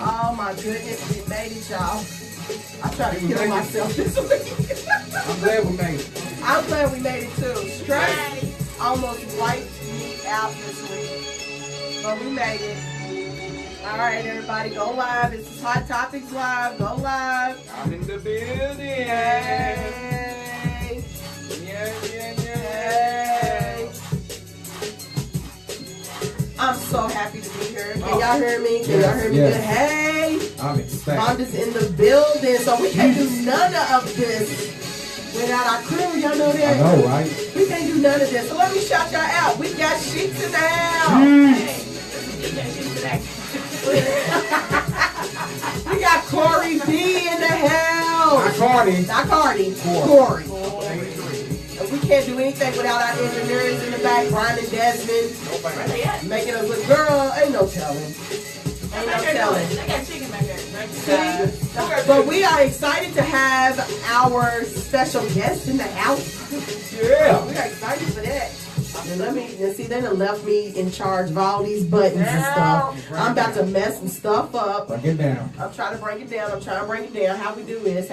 Oh my goodness, we made it, y'all. I tried to kill myself this week. I'm glad we made it. I'm glad we made it too. Stress almost wiped me out this week. But we made it. All right, everybody, go live. It's Hot Topics Live. Go live. I'm in the building. Yay. Yay. I'm so happy to be here. Can y'all hear me? Can y'all hear me good? Hey. I'm excited. I'm just in the building, so we can't do none of this without our crew. Y'all know that? I know, right? We can't do none of this. So let me shout y'all out. We got Sheets in the house. We got Corey B in the house. Not Cardi. Corey. And we can't do anything without our engineers in the back, Bryan and Desmond, making us look, girl, ain't no telling. Ain't no telling. They got chicken back there. See? But we are excited to have our special guest in the house. Yeah. We are excited for that. And see, they done left me in charge of all these buttons and stuff. I'm about to mess some stuff up. Bring it down. I'm trying to bring it down. How we do this.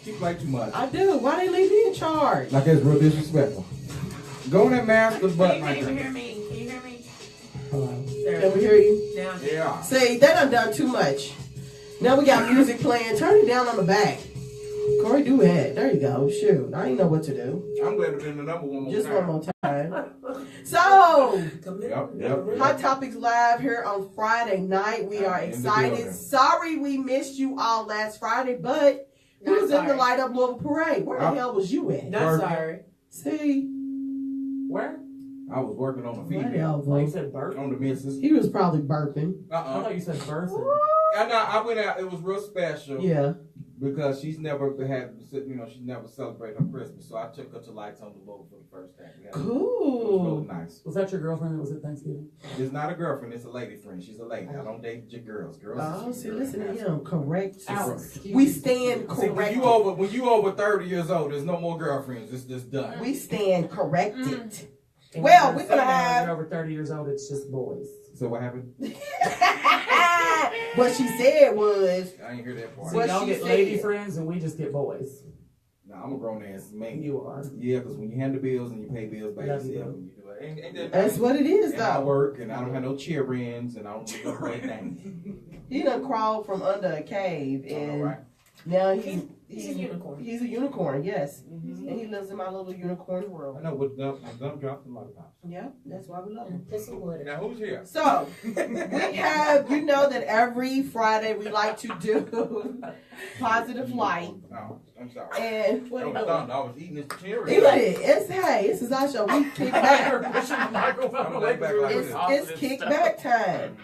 You play too much. I do. Why they leave me in charge? Like it's real disrespectful. Go in that master button Can right you there. hear me? Can you hear me? Hello. Can we hear you? Down. Yeah. See, they done too much. Now we got music playing. Turn it down on the back. Corey, do it. There you go. Shoot. I ain't know what to do. I'm glad to be in the number one more Just time. one more time. So, Yep. Hot Topics Live here on Friday night. We are In the excited. building. Sorry we missed you all last Friday, but we was in the Light Up Louisville Parade. Where the hell was you at? Not sorry. See? Where? I was working on the Where the female. hell Oh, you was said burp? On the missus. he? Was probably burping. I thought you said person. I went out. It was real special. Yeah. Because she's never had, she never celebrated her Christmas. So I took her to Lights on the Boat for the first time. It was Cool. really nice. Was that your girlfriend that was at Thanksgiving? It's not a girlfriend, it's a lady friend. She's a lady. I don't date your girls. Oh, see, listen to him. Correct. Alex. We stand See, corrected. when you over 30 years old, there's no more girlfriends. It's just done. We stand corrected. And Well, when we're gonna you're have. over 30 years old, it's just boys. So what happened? What she said was, I ain't hear that part. So What y'all she get said. lady friends and we just get boys. Nah, I'm a grown ass man. You are. Yeah, because when you handle bills and you pay bills by Love yourself, you. and you do it, ain't that's what it is, and I though. work and I don't have no cheer-ins and I don't do no great things. He done crawled from under a cave, I know, and right? now He's a unicorn. He's a unicorn, yes. And he lives in my little unicorn world. I know, but dump dropped a lot of times. Yeah, that's why we love him. Put some water. Now who's here? So, we have, you know that every Friday we like to do Positive Light. No, I'm sorry. And What are you I doing? thought I was eating this cherry. this is our show. We kick back. It's kickback time.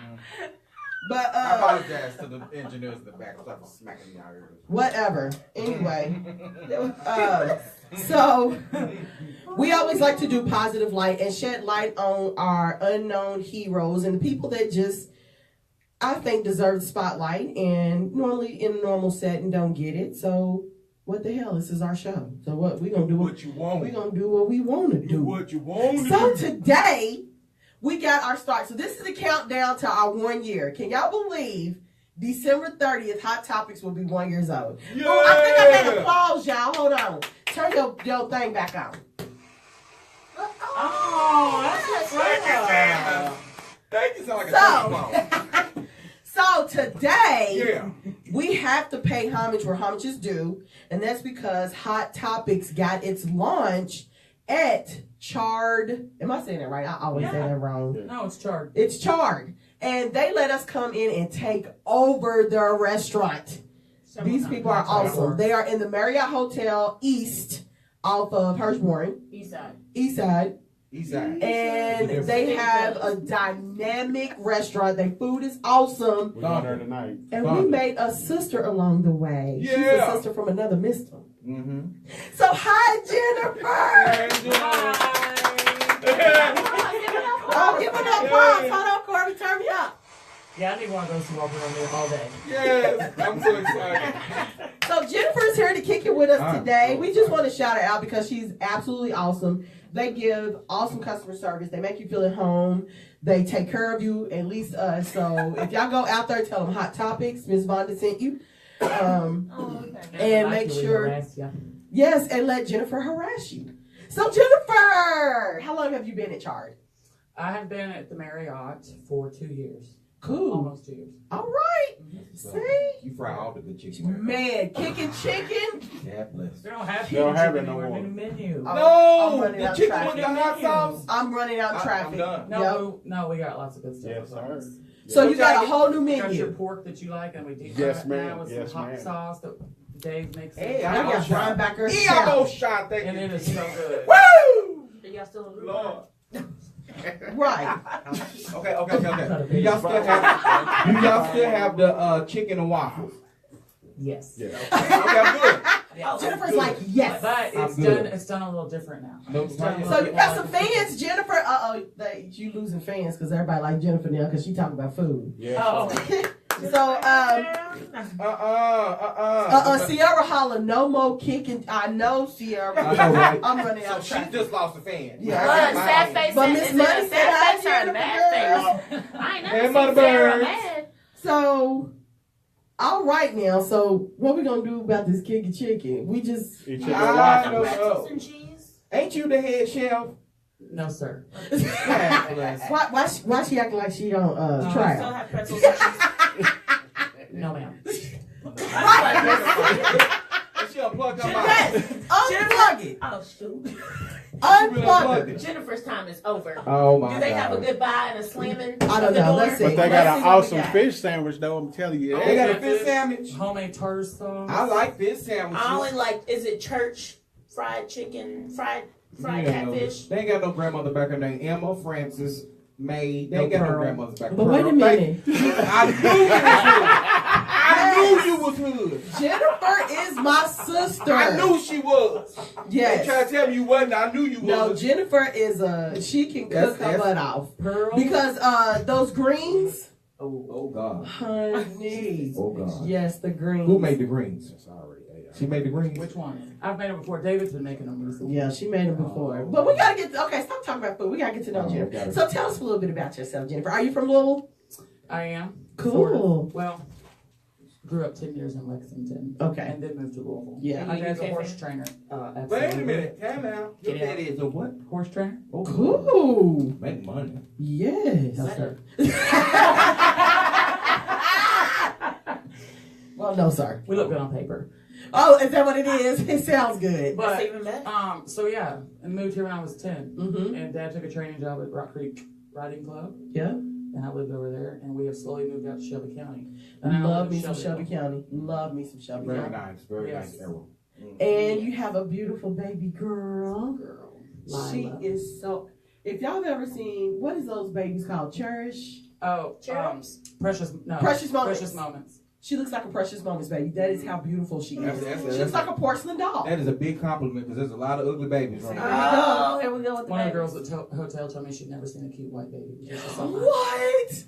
But I apologize to the engineers in the back. I was smacking the ears. whatever. Anyway, so we always like to do Positive Light and shed light on our unknown heroes and the people that just, I think, deserve the spotlight and normally in a normal setting don't get it. So what the hell? This is our show. So what we gonna do? What you want? We gonna do what we want to do. What you want? So today we got our start. So this is the countdown to our 1 year. Can y'all believe December 30th, Hot Topics will be 1 year old? Yeah. Oh, I think I got applause, y'all. Hold on. Turn your thing back on. Oh, that's right. Thank you. Sound like a telephone. So today, Yeah. we have to pay homage where homage is due, and that's because Hot Topics got its launch at Charr'd. Am I saying that right? I always say that wrong. No, it's Charr'd. It's Charr'd. And they let us come in and take over their restaurant. These people are awesome. They are in the Marriott Hotel East off of Hirschborn, East side. East Side. East side. And they have a dynamic restaurant. Their food is awesome. We're going there tonight. And we made a sister along the way. She's a Yeah. sister from another mister. Mm-hmm. So hi, Jennifer. Oh, give it up, pause. Hold on, Corby. Turn me up. Yeah, I need one of those to walk around there all day. Yes, I'm so excited. So Jennifer's here to kick it with us I'm today. so We just want to shout her out because she's absolutely awesome. They give awesome customer service. They make you feel at home. They take care of you, at least us. So if y'all go out there, tell them Hot Topics, Miss Vonda sent you. And make sure, yes, and let Jennifer harass you. So Jennifer, how long have you been at Charr'd? I have been at the Marriott for 2 years. Cool. Almost 2 years. All right. See? You fry all the good chicken. Man, kicking chicken. Yeah, bless. They don't have They don't have it no anywhere more. in the menu. I'm No, running the out chicken traffic. with the hot sauce. I'm running out I'm traffic. done. No, we got lots of good stuff. Yes, sir. So you got a whole new We got your menu. pork that you like, and we deep Yes, fry it ma'am. now with Yes, some hot ma'am. sauce that Dave makes. Hey, I got almost Bryan shot. back there. He almost shot that. And it is so good. Woo! Are y'all still in Lord. Right. Okay. Do y'all still have the chicken and waffles? Yes. Yeah. Okay, I'm good. Jennifer's like, yes. But I'm it's good. done. It's done a little different now. No, It's done a So little you bit got more some like- fans, Jennifer. You losing fans because everybody like Jennifer now because she talking about food. Yeah. Oh, So Sierra holla, no more kicking. I know Sierra. I know, right? I'm running So out of she traffic. just lost a fan. Yeah. But sad face But and Miss is it Money a said hi, sad face or a Jennifer. bad face? I ain't Hey, never Mother seen Sarah Birds. mad. So, all right now. So what we gonna do about this kicking chicken? We just Eat chicken I and don't waffles. know. Pretzels and cheese? Ain't you the head chef? no, sir. why she acting like she don't Still try? have pretzels and cheese. No, ma'am. And she unplugged her Yes, mic. unplug it. Oh shoot. Unplug it. Jennifer's time is over. Oh my Do they have a God. goodbye and a slamming? I don't of the know. door? Let's see. But they Let's got see an what we awesome got. fish sandwich though, I'm telling you. They got a That. fish sandwich. Homemade tartar sauce. I like fish sandwiches. I only like, is it church fried chicken, fried Yeah, catfish? They ain't got no grandmother back in there. Emma, Francis, May. They ain't No got no Pearl. grandmothers back. But wait a Pearl, minute. I knew you was hood. Jennifer is my sister. I knew she was. They try Yes. to tell me you wasn't. I knew you No, was. Jennifer is she can cook her butt off. Pearl. Because those greens, Oh God. honey. Oh God. Yes, the greens. Who made the greens? It's already AI. She made the greens. Which one? I've made them before. David's been making them recently. Yeah, she made them before. But we gotta get stop talking about food. We gotta get to know Oh, Jennifer. got it. So tell us a little bit about yourself, Jennifer. Are you from Louisville? I am. Cool. Sort of. Well, grew up 10 years in Lexington. Okay. And then moved to Louisville. Yeah. My dad's a Okay. horse trainer. Wait Absolutely. a minute. Time out. Your Yeah. daddy is a what? Horse trainer? Oh, Cool. Make money. Yes. No, sir. Well, no, sir. We look good on paper. Oh, is that what it is? It sounds good. That's But, even better. so yeah, and moved here when I was 10. Mm-hmm. And Dad took a training job at Rock Creek Riding Club. Yeah. And I lived over there. And we have slowly moved out to Shelby County. And I Love live me in some Shelby County. Love me some Shelby Very County. nice. Very Yes. nice arrow. And you have a beautiful baby girl. Girl. She Lila. is so. If y'all have ever seen, what is those babies called? Cherish. Oh, Cherubs? Precious Moments. Precious Moments. She looks like a Precious Moments baby. That is how beautiful she is. She looks like a porcelain doll. That is a big compliment because there's a lot of ugly babies right now. Oh, here we go with the One of the babies. girls at the hotel told me she'd never seen a cute white baby. It was just so nice. What?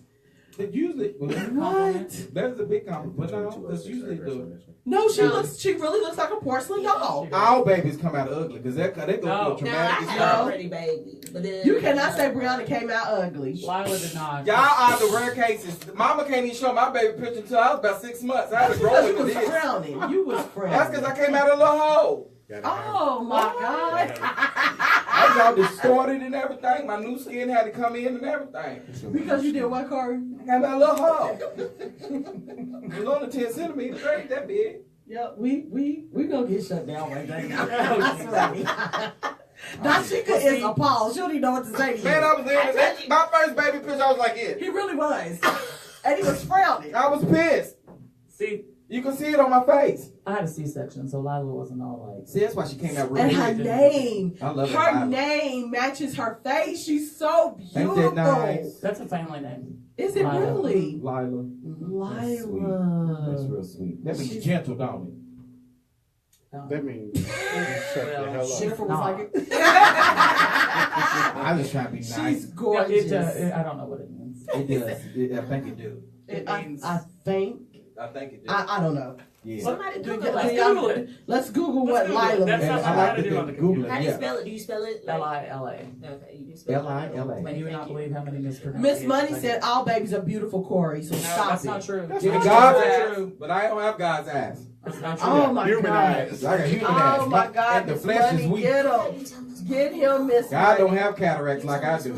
It usually, What? that is a big compliment. But no, that's usually the. No, she really looks like a porcelain doll. All babies come out ugly because they go through a No, I traumatic had a No. pretty baby. But then You cannot say Brianna came out ugly. Lila did not. Y'all are the rare cases. Mama can't even show my baby picture until I was about 6 months. I had to grow Because you into was this. frowning. You was frowning. That's because I came out of a little hole. Oh my God. I was all distorted and everything. My new skin had to come in and everything. Because you did what, Corey? I got my little hole. It was only 10 centimeters. It ain't that big. Yeah, we gonna get shut down right now. Dawnsheika is appalled. She don't even know what to say to you. Man, I was in it. My first baby picture, I was like it. He really was. And he was frowning. I was pissed. See, You can see it on my face. I had a C-section, so Lila wasn't all like. See, that's why she came out real And her good. name. I love Her it. name matches her face. She's so Ain't beautiful. that nice? That's a family name. Is it Lila. really? Lila. That's Lila. real sweet. That means She's- gentle, don't it? That means shut the hell up. Jennifer was Nah. like, I was just trying to be she's nice. gorgeous. I don't know what it means. It does. I think it do. I think. I think it did. I don't know. Yeah. Somebody Do- Google Let's it. Google it. Let's Google what Google it. Lila That's means. And something I I like had to do on to the Google computer. it. How do you Yeah. spell it? Do you spell it? Lila. Okay, you do spell it. Lila. And you would not believe how many mispronunciations. Miss Money I said get. all babies are beautiful, Corey. So No, stop that's it. not true. Yeah, That's God's not true, but I don't have God's ass. That's not true. Oh my Human God. eyes. I got human Oh ass. my God. And the Miss flesh is Money, weak. get him. Get him, Miss God don't Money. have cataracts like I do.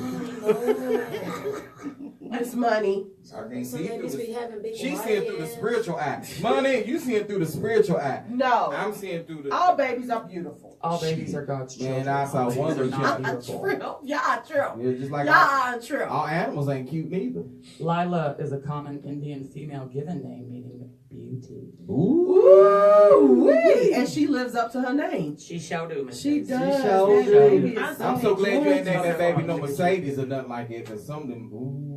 Miss Money. I can't So see they through just be the. having big She's white seeing through the hands. spiritual eye. Money, you seeing through the spiritual eye. No. I'm seeing through the. All babies are beautiful. All babies are God's children. Man, I saw All one babies of are them. not beautiful. True. Yeah, true. Yeah, just like Yeah, true. all animals ain't cute neither. Lila is a common Indian female given name meaning beauty. Ooh, wee. And she lives up to her name. She shall do, Miss She Daisy. does. sure That do. baby is I'm so glad you ain't named that Something baby no wrong. Mercedes or nothing like that, cause some of them. Ooh.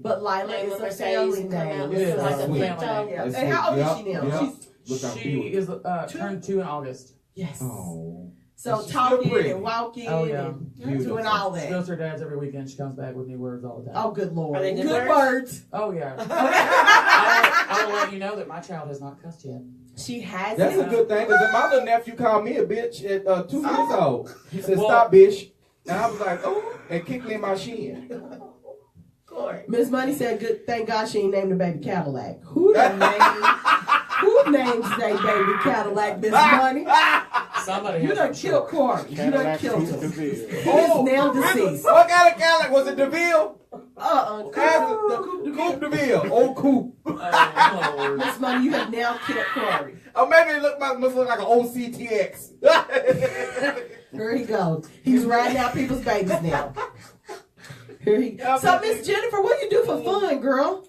But Lila Name is of a Mercedes family come out name. It is. like a Sweet. pinto. Yeah. That's And how old is she sweet. now? Yup. She's Look how She cute. is turned 2 in August. yes. Oh. So She's still talking pretty. and walking Oh, yeah. and Beautiful. doing all She that. goes to her dad's every weekend. She comes back with new words all the time. Oh, good Lord. Are they good Good words? words. Oh, yeah. I will let you know that my child has not cussed yet. She has That's it. a good thing, because my little nephew called me a bitch at 2 years old. He said, Well- "Stop, bitch," and I was like, "Oh," and kicked me in my shin. Corey. Miss Money said, "Good. Thank God she ain't named the baby Cadillac." Who done named? Who names their baby Cadillac? Miss Money. Somebody You has done some killed choice. Corey. You done Cadillac killed Coupe him. DeVille. He is now deceased. What kind of Cadillac was it? DeVille? The Coupe de Coupe Ville. DeVille. Old Coupe. Oh, Lord. Miss Money, you have now killed Corey. Or maybe it must look like an old CTX. Here he goes. He's riding out people's babies now. Here he goes. So, Miss Jennifer, what you do for fun, girl?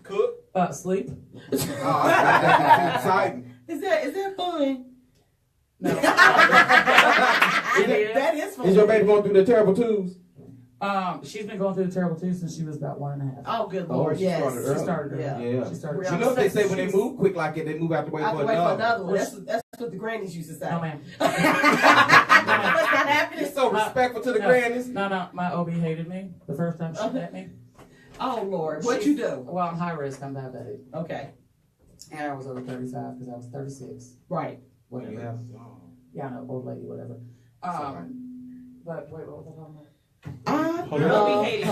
Cook. Sleep? Oh, that's exciting. Is that fun? No. That is fun. Is your baby going through the terrible twos? She's been going through the terrible twos since she was about 1.5. Oh, good Lord, she yes. started early. She started her. Yeah. Yeah. She started. Yeah. You know what they say when they move quick like it, they move out the way Out for the way for another. another one. That's what the grannies used to say. No, ma'am. What's not happening? You're so respectful to the No. grannies. No. My OB hated me the first time she met me. Oh Lord, what you do? Well, I'm high risk. I'm diabetic. Okay, And I was over 35 because I was 36. right. What you have? Oh. Yeah, I know, old lady, whatever. Sorry. But wait, what was I talking about? I Your love OB hated her.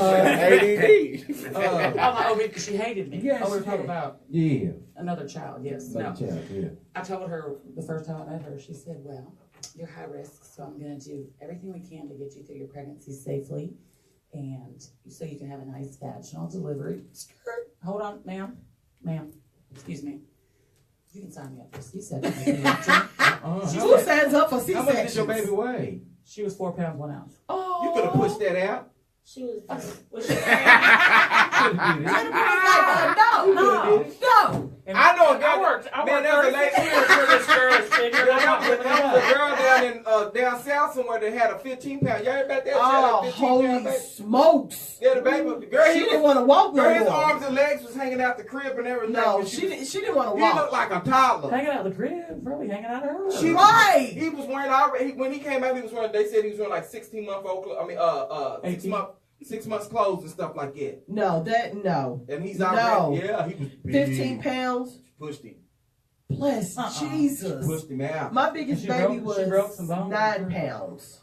Uh, Oh, my OB, because she hated me. Yes, Oh, we were she talking did. about yeah. another child, yes. Like No. a child, yeah. I told her the first time I met her, she said, well, you're high risk, so I'm going to do everything we can to get you through your pregnancy safely and so you can have a nice vaginal delivery. Hold on, ma'am. Ma'am, excuse me. You can sign me up for C-section if you want to. Who stands up for How much did your baby C-sections? weigh? She was 4 pounds, 1 ounce. Oh, You could have pushed that out. She was. No. I know a girl. I worked Man, there's a lady. 36 years for this girl's figure. There was a girl down south somewhere that had a 15-pound. Y'all heard about that? She had Oh, a 15-pound holy baby. smokes! Yeah, the baby. The girl, She he didn't was, want to walk no girl, his more. arms and legs was hanging out the crib and everything. No, And she didn't want to He walk. looked like a toddler. Hanging out of the crib, probably hanging out of her. She- Right. He was wearing already. When he came out, he was wearing. They said he was wearing like 16-month-old. I mean, 6 months clothes and stuff like that. No, no. And he's No. already. Yeah, he was big. 15 pounds. Pushed him. Bless Jesus. Pushed him out. My biggest She baby broke- she broke some was bones. 9 pounds.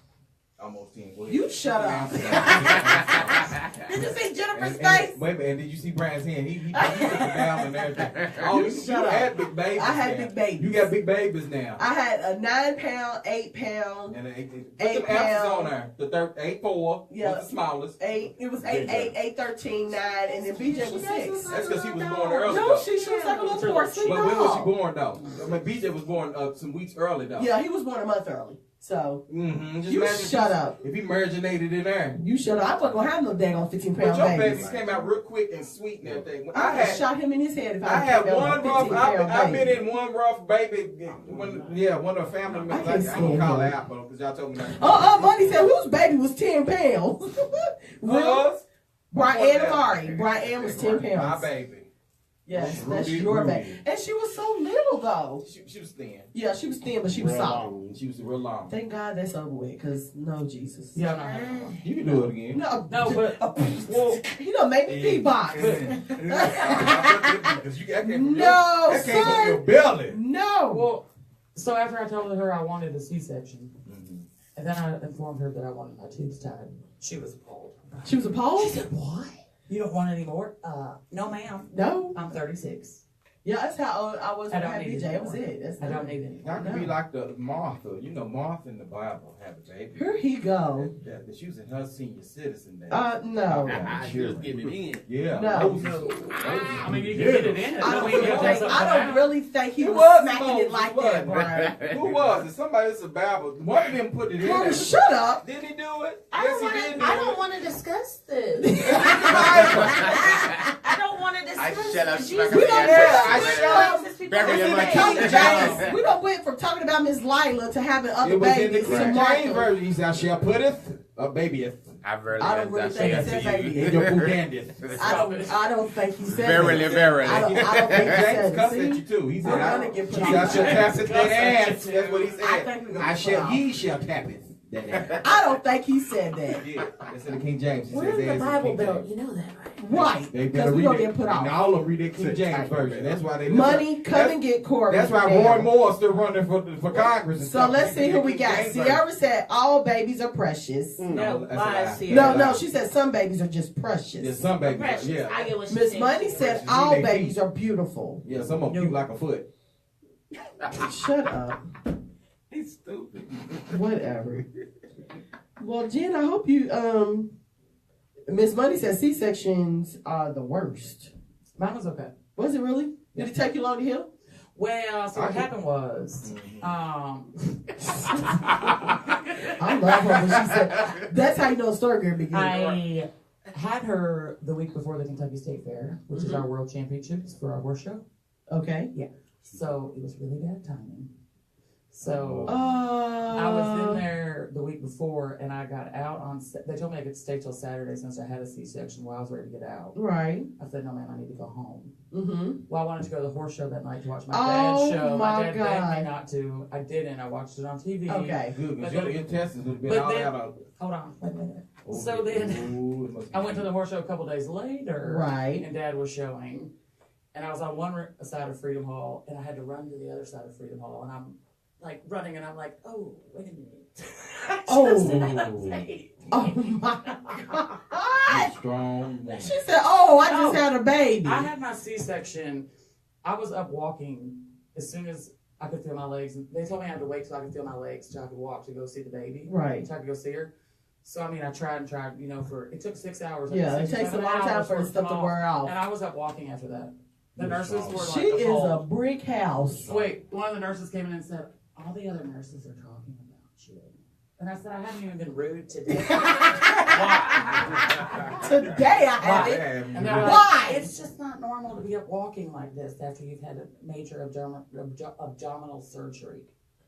Almost 10. You shut up. Did you see Jennifer's face? Wait a minute, and did you see Brian's hand? He took it down and everything. Oh, you shut up. had big babies. I had now. big babies. You got big babies now. I had a 9 pound, 8 pound, And put 8 them ounces pound. on there. The 8'4" Yeah. was the smallest. 8. It was 8, 8, 8, 13, 9, and then BJ was 6. That's because he was born early. No, though. she was like a little But porcelain when was she doll. born though? I mean, BJ was born some weeks early though. Yeah, he was born a month early. So, Mm-hmm. Just you imagine shut up. If he marginated in there. You shut up. I wasn't going to have no daggone 15 But pound your babies. babies came out real quick and sweet and everything. When I I would have had shot him in his head if I I had came out one with a rough. 15 pound I've been baby. in one rough baby. One of the family members. I can't ain't gonna call stand it out, but because y'all told me not. Money said whose baby was 10 pounds? Will? Us? Bryan and Mari. Bryan was 10 My pounds. baby. Yes, that's Rudy, your Rudy. baby. And she was so little though. She was thin. Yeah, she was thin, but she was Real solid. long. She was real long. Thank God that's over with, cause no Jesus. Yeah, I'm not having one. You can do it again. No, No, but well, he done make me beatbox. Because you got No, that came from sir. your belly. No. well, so after I told her I wanted a C-section, Mm-hmm. and then I informed her that I wanted my tubes tied, she was appalled. She was appalled? She said, "What? You don't want any more?" No, ma'am. No. I'm 36. Yeah, that's how old I was when I I don't had need BJ. it That was anymore. it. That's I don't it. need any. That could be like the Martha. You know, Martha in the Bible had a baby. Here he go. That she was in her senior citizen days. No. She was getting it in. Yeah. No. Moses. I mean, you can get it in. I don't, mean you have to have think, something I don't out. really think he It was was smacking Moses, it like wasn't that, it? Bryan. Who was it? Somebody else in the Bible. One of them put it in Corey, there. shut up. Didn't he do it? I Yes, don't he want did to. do I don't it. want to discuss this. I don't want to discuss. shut up, this. smack Jesus her Christ. ass. I shut up. Jesus, people Beverly, don't I'm like, say King King James. James. We done went from talking about Miss Lila to having other It was in the babies King to James Martha. version. He said, I shall putteth a babyeth I verily I don't really think that he said to you. baby. in your foodandeth. I don't think he said Verily, that. verily. I don't think he King said James it. cussed at See? you too. He said, We're I gonna get put he on said, I shall blast. tap it that ass. That's what he I said. think we're gonna I put shall, on. ye shall tap it. That ass. I don't think he said that. Yeah, that's in the King James. He We're says in the ass in Bible King Belt. James. You know that, right? Right. They Because better we read gonna it. get put And off. all of them read that King James version. That's why they Money, come and get Corey. That's why now. Roy Moore's still running for Congress. And So stuff. let's see who we King got. James version. Sierra said all babies are precious. No, that's a lies lie. here. No, she said some babies are just precious. Yeah, some babies. Precious. Yeah, I get what she Miss said. Money said Precious. all They babies feet. are beautiful. yeah. Some of them cute like a foot. Shut up. He's stupid. Whatever. Well, Jen, I hope you Miss Money said C-sections are the worst. Mine was okay. Was it really? Did it take you long to heal? Well, so what happened was, I love her when she said that's how you know a story girl begins. I had her the week before the Kentucky State Fair, which is our world championships for our horse show. Okay. So it was really bad timing. So I I was in there the week before, and I got out on. They told me I could stay till Saturday since I had a C-section. While I was ready to get out, Right. I said, "No, ma'am, I need to go home." Mm-hmm. Well, I wanted to go to the horse show that night to watch my Oh, dad's show. my My dad begged God. me not to. I didn't. I watched it on TV. Okay. Good, because your intestines would have been But all then- out of. Hold on, wait a minute. Oh, So then ooh, it must be I went to the horse show a couple days later. Right. And Dad was showing. And I was on one side of Freedom Hall, and I had to run to the other side of Freedom Hall. And I'm like running, and I'm like, oh, wait a minute. I Oh. just had a baby. Oh my God. strong. woman. She said, "Oh, I just had a baby." I had my C-section. I was up walking as soon as I could feel my legs. And they told me I had to wait till I could feel my legs till I could walk to go see the baby. Right. So I could go see her. So, I mean, I tried and tried, it took 6 hours. like Yeah, it 6 takes a 7 long time hours for it the stuff to come off. wear off. And I was up walking after that. The You're nurses strong. were like, She is a appalled. brick house. Wait, one of the nurses came in and said, all the other nurses are talking about you. And I said, I haven't even been rude today. Today I have Why? it. And they're like, Why? it's just not normal to be up walking like this after you've had a major abdominal surgery,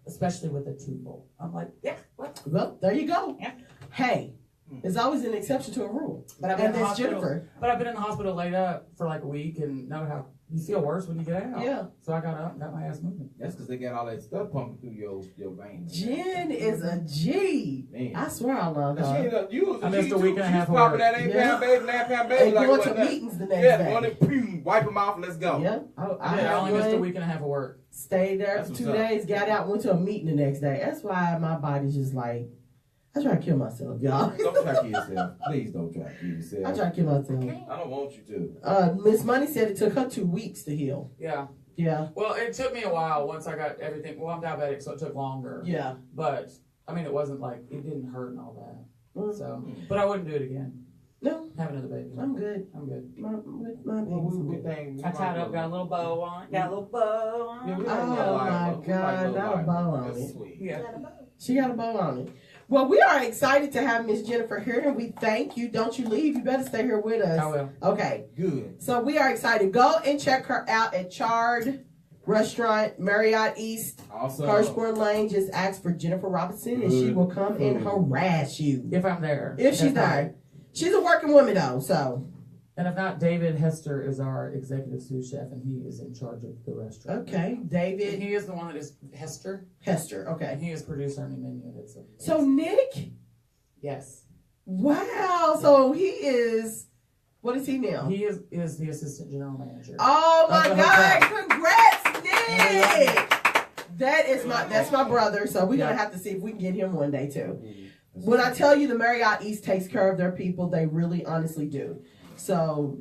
especially with a tubal. I'm like, yeah, what? Well, there you go. Yeah. Hey, there's always an exception to a rule. But I've been And in the that's hospital. Jennifer. But I've been in the hospital laid up for like a week and know how you feel worse when you get out. Yeah. So I got up and got my ass moving. That's because they got all that stuff pumping through your veins. Jen is a G. Man. I swear I love She her. ain't a- you was a I missed G a too. week and a She was half of popping work. that 8 Yeah. pound baby, 9 pound baby. And like going what to that? meetings the next Yeah, day. on it, pew, wipe them off, let's go. Yeah. I only missed a week and a half of work. Stayed there That's for what's 2 up. days, got out, went to a meeting the next day. That's why my body's just like, I try to kill myself, y'all. Don't try to kill yourself. Please don't try to kill I yourself. try to kill myself. I don't want you to. Miss Money said it took her 2 weeks to heal. Yeah. Yeah. Well, it took me a while once I got everything. Well, I'm diabetic, so it took longer. Yeah. But, I mean, it wasn't like, it didn't hurt and all that. Mm. So, but I wouldn't do it again. No, Have another baby. I'm good. I'm good. With my Well, babies. we thing. I tied up, got a little bow on. Got a little bow on. Yeah, we Oh, like that live, my but we God, like not a live. bow on That's it. sweet. Yeah. She got a bow on it. Well, we are excited to have Miss Jennifer here, and we thank you. Don't you leave. You better stay here with us. I will. Okay. Good. So we are excited. Go and check her out at Charr'd Restaurant, Marriott East, Awesome. Hirschborn Lane. Just ask for Jennifer Robinson, and she will come and harass you If I'm there. if she's That's there. She's a working woman though, so And if not, David Hester is our executive sous chef, and he is in charge of the restaurant. Okay, And David he is the one that is Hester, Hester. and Okay. he is producer on the menu. So Nick, yes, wow. So he is. What is he now? he is the assistant general manager. Oh my Of the God! hotel. Congrats, Nick. That's my brother. So we're Yeah. gonna have to see if we can get him one day too. When I tell you the Marriott East takes care of their people, they really honestly do. So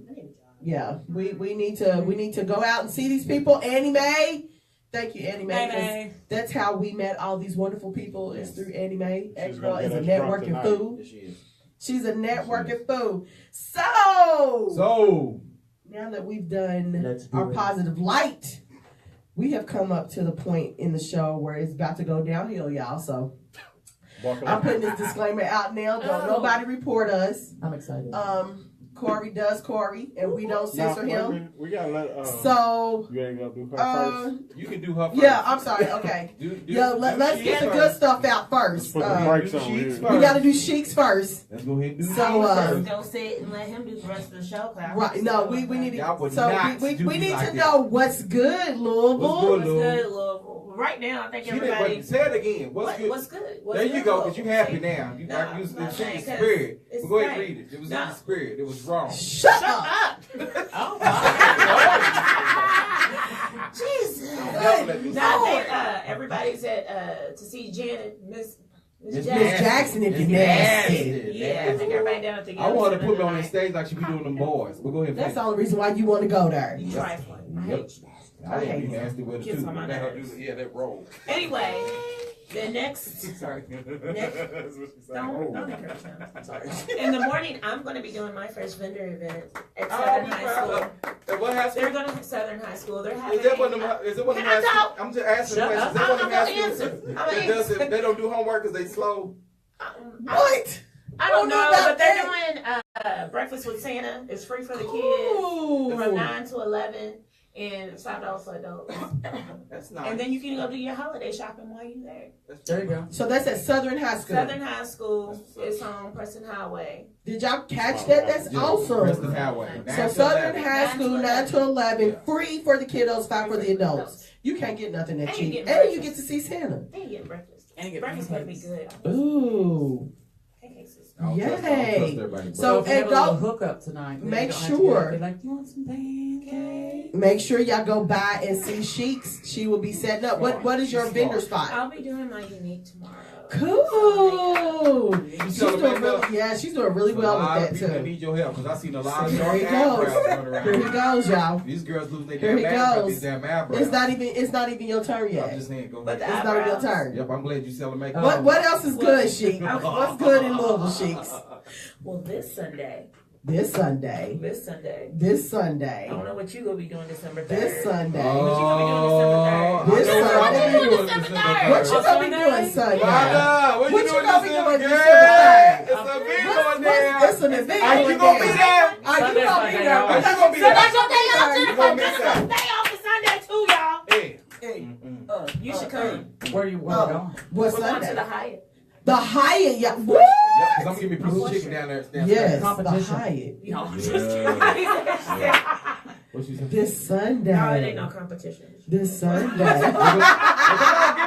yeah, we need to go out and see these people. Annie Mae. Thank you, Annie Mae. 'Cause that's how we met all these wonderful people is through Annie Mae. That She's girl gonna is a get us drunk networking tonight. fool. Yes, she is. She's a networking fool. So now that we've done Let's do our it. positive light, we have come up to the point in the show where it's about to go downhill, y'all. So Buckle I'm up. putting this disclaimer out now. Don't nobody report us. I'm excited. Corey does Corey, and we don't Now, censor wait a him. minute. We gotta let. So, You ain't gonna do her first. You can do her first. yeah, I'm sorry. Okay. Let's get the good stuff out first. Put the brakes on here. We got to do Sheik's first. Let's go ahead and do So, Sheik's Don't sit and let him do the rest of the show. Right. No, we need Y'all to. would So not we do me need like to that. know what's good, Louisville. What's good, What's good, Louisville? Right now, I think She didn't, everybody. but say it again. What's good? What's good? What's There you good, go, because you Louisville? happy now. You No, like, it's no, in the because spirit. it's But go ahead and great. read it. It was No. in the spirit. It was wrong. Shut up. Oh my Jesus. Don't let me Now, say I think everybody's at to see Janet, Miss Miss Jackson, if you're It's nasty. Yeah, I think everybody down at the. I want to put me on the stage like she be doing them boys. But go ahead and That's the finish. only reason why you want to go there. You trifling. I Yep. hate you. I hate hate be you. nasty with it Kiss too. on my Let her nerves. do the, that roll. Anyway, the next. Sorry. That's what she said. Don't encourage him. I'm sorry. In the morning, I'm going to be doing my first vendor event at Oh, Southern we High proud School. of- What happened? They're going to Southern High School. They're having. Is that one of them? Is it one of Can I them? talk? I'm just asking Shut questions. up. Is that one of I'm them gonna schools answer. I'm that gonna does it? answer. They don't do homework because they slow. What? I don't know, about but they're that. doing breakfast with Santa. It's free for the kids Ooh. from 9 to 11, and it's $5 for adults. That's nice. And then you can go do your holiday shopping while you're there. There you go. So that's at Southern High School. Southern High School is on Preston Highway. Did y'all catch that? That's Yeah, awesome. Preston Highway. So Southern High School, 9 to 11, Yeah. free for the kiddos, 5 for the adults. You can't get nothing that And you cheap. get And you breakfast. get to see Santa. And you get breakfast. And you get breakfast better be pancakes. good. Ooh. Pancakes is I don't trust Yay. everybody, bro. So, if you have and a little go, hookup tonight, then make you don't have to sure- get up, be like, you want some pancakes? make sure y'all go by and see Sheik's. She will be setting up. What is your She's vendor smart. spot? I'll be doing my unique tomorrow. Cool. You She's sell doing the really, makeup? yeah, she's doing really well a lot with of that people that too. need your help because I seen a lot of Here dark he eyebrows goes. running around. Here he goes, y'all. These girls lose their Here he damn eyebrows. goes. These damn eyebrows. It's not even your turn I'm yet. just saying, go But ahead. It's not even your turn. Yep, I'm glad you sell the makeup. What else is good, Sheik? What's good in Louisville, Sheiks? Well, this Sunday. This Sunday. This I don't Sunday. know what you gonna be doing December 3rd. This Sunday. What you gonna be doing This December 3rd? Sunday. What you gonna be doing Sunday? Vonda, what you What you doing gonna be December, doing girl? December 3rd? It's a big one there. It's an event. Are you gonna be there? Are you gonna be there? Are you gonna be So there? that's your day off too. You gonna miss out. Day off for Sunday too, y'all. Hey. Hey, You should come. Where you Oh. going? what's We're going to the Sunday? Hyatt. The Hyatt, yeah. What? Yep, because I'm gonna give me a piece of chicken down there. Yes, the Competition. Hyatt. No, I'm just Yeah. kidding. What you said? This No, it ain't Sunday. no competition. This Sunday. Come on,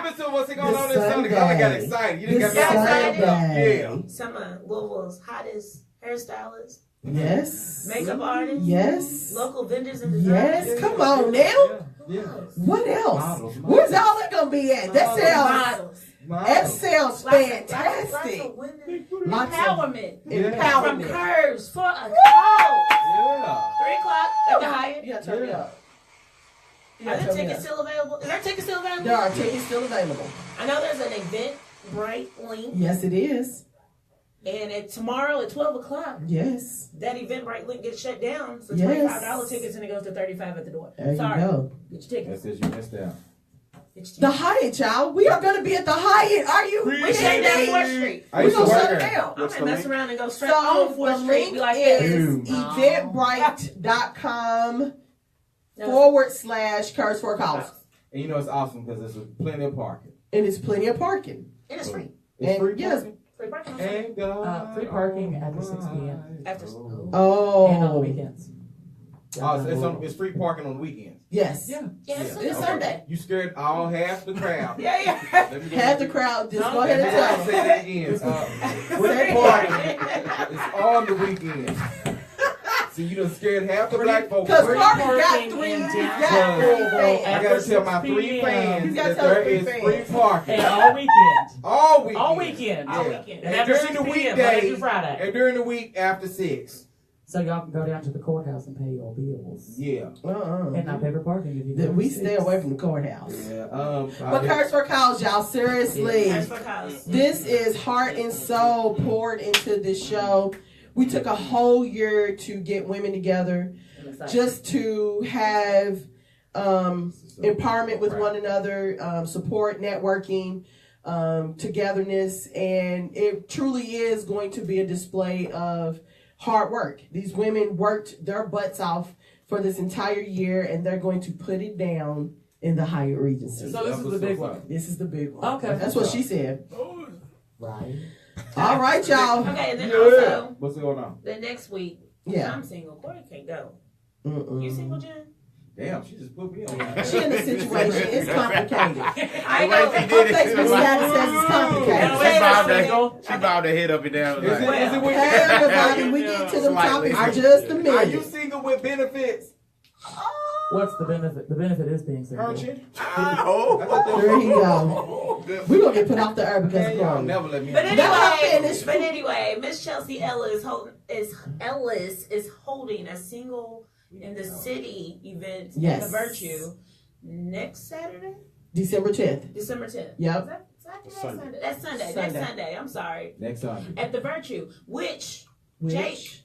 give it to him. What's going on this Sunday? 'Cause I got Sunday. excited. You didn't This got me all Sunday. excited. Yeah. Some of Louisville's hottest hairstylists, Yes. makeup artists, Yes. local vendors and designers. Yes. Come on now. Yeah. What else? Models. Where's all that gonna be at? That sounds. Models. That sounds Lots fantastic. of women Lots of empowerment. Yeah. From empowerment. curves for a cause. Yeah. 3 o'clock at the Hyatt. You gotta turn me Yeah. up. You Are gotta the turn me tickets up. still available? Is there tickets still available? There are tickets still available. I know there's an Eventbrite link, Yes, it is. and tomorrow at 12 o'clock, Yes. that Eventbrite link gets shut down for Yes. $25 tickets, and it goes to $35 at the door. There Sorry, you go. get your tickets. That says you missed out. Get The your tickets. Hyatt, y'all. We are gonna be at the Hyatt. Are you We shut kidding down me? 4th Street. I We used to gonna work shut it there. down. I'm What's gonna the mess link? around and go straight So on the 4th Street. link Be like is this. eventbrite.com No. / Curse for Calls. And you know it's awesome because there's plenty of parking. And it's plenty of parking. And it's free. It's And free yes, parking. Free parking on And God Free parking after 6 p.m. After and on the Oh, weekends. it's free parking on the weekends. yes. Yeah. Yeah, it's This Sunday. You scared half the crowd. Yeah. Let me Have the crowd just go ahead and I'll tell say them. that again. Free parking. It's on the weekends. See, you done scared half the black folks. Because Free Marty got parking three. in He's downtown. got three fans. I gotta tell my 3 fans You gotta that tell the there 3 is fans. free parking. And all weekend. All weekend. All weekend. All Yeah. weekend. And after during 6 the p.m. Monday weekday, through Friday. and during the week after 6. So y'all can go down to the courthouse and pay your bills. Yeah. And not pay for parking if you That go we to stay 6. away from the courthouse. Yeah. But Curse for Cows, y'all, seriously. That's for cause. This is heart and soul poured into this show. We took a whole year to get women together just to have empowerment with one another, support, networking, togetherness, and it truly is going to be a display of hard work. These women worked their butts off for this entire year, and they're going to put it down in the Hyatt Regency. So this is the big one. This is the big one. Okay. That's what she said. Right. All right, y'all. Okay, and then Yeah. also What's going on? the next week, Yeah. I'm single. Corey can't go. Mm-mm. You single, Jen? Damn, she just put me on. She in a situation. It's complicated. I The way know. she Her did it, Facebook she was like, status says it's complicated. Wait, she bowed her head up and down. Is Like, it with Hey, everybody, we get to them Slightly. topics in just a Are you minute. single with benefits? What's the benefit? The benefit is being single. Aren't you? oh. There you go. We're going to get put off the air because Man, of y'all Corey. never let me. But Let her anyway, finish. Miss Chelsea Ellis is holding a single in the city event at Yes. the Virtue next Saturday, December 10th. December 10th. Yep. Is that Saturday? Sunday. Sunday. That's Sunday. Sunday. Next Sunday. I'm sorry. Next time. At the Virtue, which Jake,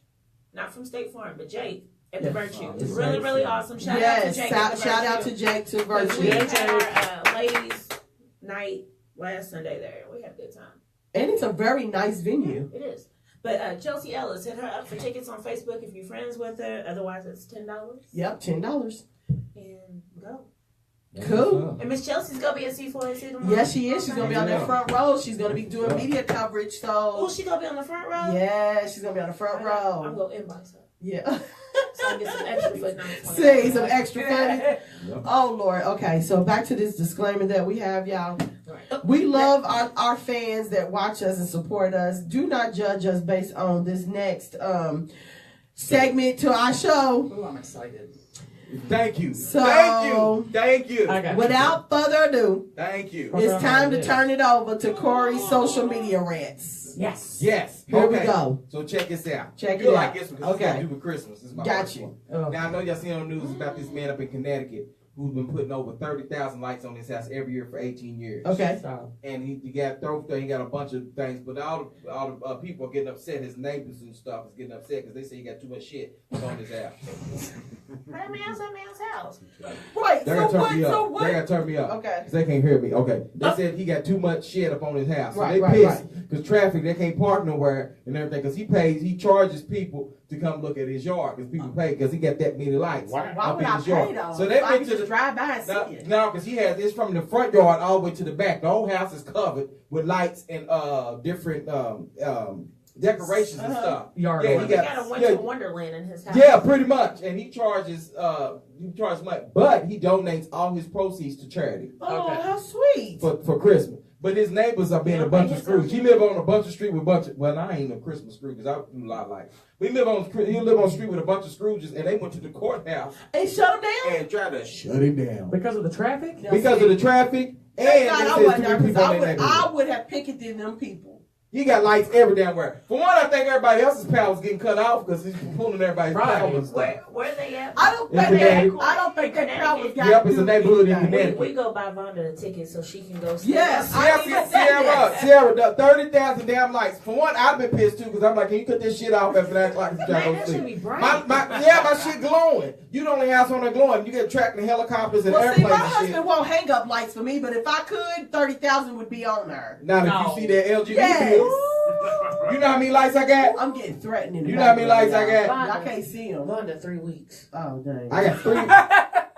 not from State Farm, but Jake at the Yes. Virtue. Oh, It's this really, is- really awesome. Shout out to Yes, Jake at the shout out Virtue. to Jake to We Virtue. had our ladies' night last Sunday there. We had a good time. And it's a very nice venue. It is. But Chelsea Ellis, hit her up for tickets on Facebook if you're friends with her. Otherwise, it's $10. Yep, $10. And go. Cool. And Miss Chelsea's gonna be at C4AC tomorrow. Yes, she is. She's going to be on the Yeah. front row. She's going to be doing media coverage. Oh, So, she gonna be on the front row. yeah, she's going to be on the front I'm row. gonna inbox her Yeah. so I can get some extra footnotes. See, some extra footage. Yep. Oh, Lord. Okay, so back to this disclaimer that we have, y'all. Right. We love our fans that watch us and support us. Do not judge us based on this next segment to our show. Ooh, I'm excited. Thank you. So- Thank you. Thank you. Okay. Without further ado, Thank you. What's it's on time my to list? turn it over to Corey's social media rants. Yes. Yes. Here we Okay. go. So check this out. Check You'll it like out. this one because Okay. it's got to do with Christmas. This is my Got first you. one. Oh. Now I know y'all seen on the news about this man up in Connecticut who's been putting over 30,000 lights on his house every year for 18 years. Okay. Stop. And he got thrown there. He got a bunch of things, but all the people are getting upset. His neighbors and stuff is getting upset because they say he got too much shit on his house. That man's house. Right. They So gotta turn what? me up. So They what? gotta turn me up. Okay. 'Cause they can't hear me. Okay. They said he got too much shit up on his house. So Right, they right, pissed because traffic, they can't park nowhere and everything. Because he charges people to come look at his yard because people pay because he got that many lights Why? Why up would in I his pay yard. though? So they I went can to just the drive by and see it. no, because he has this from the front yard all the way to the back. The whole house is covered with lights and different decorations and stuff. Yard Yeah, he order. He got- got a winter yeah. wonderland in his house. Yeah, pretty much. And he charges money, but he donates all his proceeds to charity Oh, Okay. how sweet. for Christmas. But his neighbors are being Yeah, a bunch pay of his Scrooge. He social live on a bunch of street with a bunch of, well, I ain't no Christmas Scrooge because I do a lot of life. But he live on the street with a bunch of Scrooges, and they went to the courthouse And shut them down? and tried to shut him down Because of the traffic? because of the traffic. And Thank they God I said wasn't too there many because people in their neighborhood. I would have picketed them people. He got lights every damn where. For one, I think everybody else's power was getting cut off because he's pulling everybody's Right. power and stuff. Where they at? I don't In think Connecticut. I don't think that crowd was got Yep, to it's a do neighborhood in anything. Connecticut. We go buy Vonda a ticket so she can go. see Yes, us. I Yes, even said that. Sierra, the 30,000 damn lights. For one, I've been pissed too because I'm like, can you cut this shit off after 9 o'clock? Man, that should be bright. My shit glowing. You the only house on there glowing. You get tracking helicopters and Well, see, my airplanes and shit. husband won't hang up lights for me, but if I could, 30,000 would be on there. Now, if No. you see that LGBT Yes. bill, you know how many lights I got? I'm getting threatened in the You know how many lights I background, got? y'all. I can't see them. Vonda 3 weeks. Oh, dang. I got 3.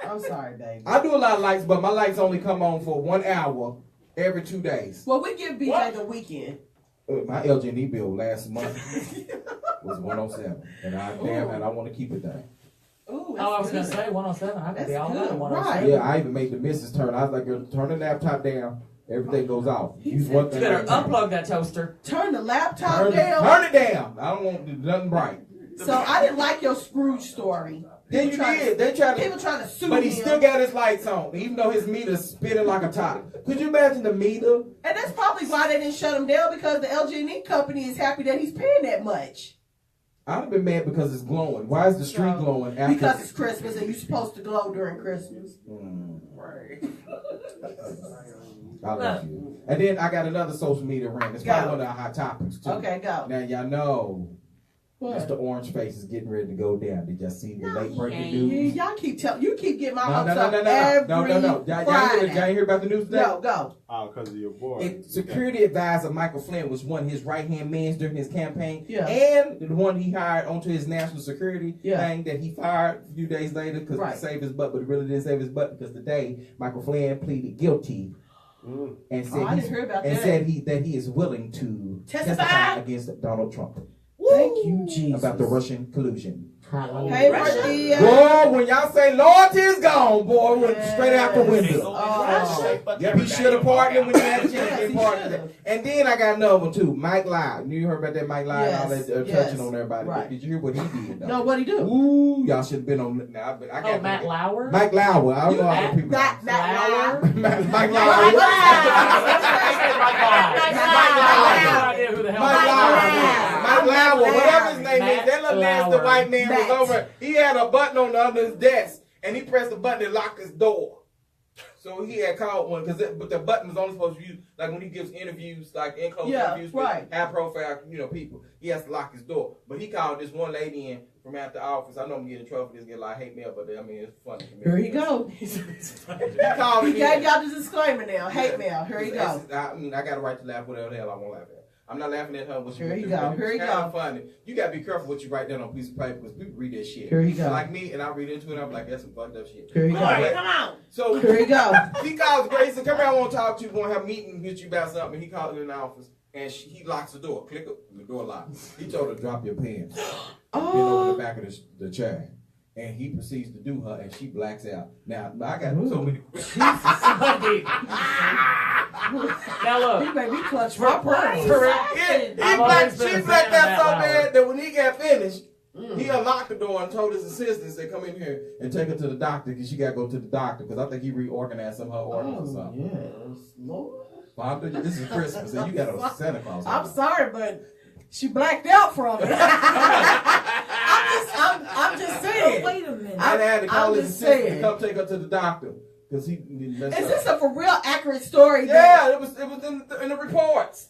I'm sorry, baby. I do a lot of lights, but my lights only come on for 1 hour every 2 days. Well, we give BJ the weekend. My LG&E bill last month was $107, and I want to keep it there. Ooh, Oh, I was that's gonna good. say 107. I could That's be all good, about 107. right. Yeah, I even made the missus turn. I was like, girl, turn the laptop down. Everything goes off. Use one You thing. better at a time. unplug that toaster. Turn the laptop Turn down. it down. I don't want nothing bright. So I didn't like your Scrooge story. Yeah, you Trying did. to- They tried People to, trying to sue but him. he still got his lights on, even though his meter's spinning like a top. Could you imagine the meter? And that's probably why they didn't shut him down, because the LG&E company is happy that he's paying that much. I'd have been mad because it's glowing. Why is the street So, glowing after? Because it's Christmas and you're supposed to glow during Christmas. Right. I love you. And then I got another social media rant. It's probably one of our hot topics too. Okay, go. Now y'all know What? Mr. Orange Face is getting ready to go down. Did y'all see the late breaking Yeah, news? y'all keep telling. You keep getting my No. hopes up every Y'all Friday. ain't hear about the news today? No, go. Oh, because of your boy. Security advisor Michael Flynn was one of his right-hand men during his campaign, Yeah. and the one he hired onto his national security Yeah. thing that he fired a few days later because Right. to save his butt, but it really didn't save his butt because today Michael Flynn pleaded guilty and said Oh, I didn't hear about and that. said that he is willing to Testify? against Donald Trump Thank you, Jesus. about the Russian collusion. Hey, Marcia. Boy, when y'all say loyalty is gone, boy, went straight out the window. Oh. Yep, he should have partnered when he had a chance Yes, to he partner. should've. And then I got another one too, Mike Lyle. You heard about that Mike Lyle and all Yes, that yes, touching on everybody. right. Did you hear what he did? Though? No, what'd he do? Ooh, y'all should have been on. Now, I got Matt Lauer? Mike Lyle. I don't know how many people. Matt Lauer. Mike Lyle. Mike Lyle, whatever his name is, that little nasty white man was over. He had a button on the under his desk, and he pressed the button and locked his door. So he had called one but the button was only supposed to use like when he gives interviews, like in-close interviews with high-profile, people. He has to lock his door. But he called this one lady in from after office. I know I'm getting in trouble for this, get a lot of hate mail, but I mean it's funny to me. Here you go. He called He me. gave y'all the disclaimer now. Hate mail. Here you go. I mean, I got a right to laugh whatever the hell I want to laugh at. I'm not laughing at her. What Here you go. Here you go. Funny. You gotta be careful what you write down on a piece of paper because people read that shit. Here you go. Like me, and I read into it. I'm like, that's some fucked up shit. Here you go. Come on. So Here you go. he calls Grace and come here. I want to talk to you. Want to have a meeting with you about something. He called her in the office and he locks the door. Click up, the door locked. He told her to drop your pen. Bend over the back of the chair. And he proceeds to do her, and she blacks out. Now I got so many. Now look. He made me clutch my pearls. She blacked out so bad that when he got finished, he unlocked the door and told his assistants to come in here and take her to the doctor because she got to go to the doctor because I think he reorganized some of her organs or something. Yes, Lord. Vonda, this is Christmas and you got a Santa Claus. I'm sorry, but she blacked out from it. I'm just saying. Wait a minute. I had to call I'm his just assistant saying. to come take her to the doctor because he messed Is up. this a for real accurate story? Yeah, it was in the reports.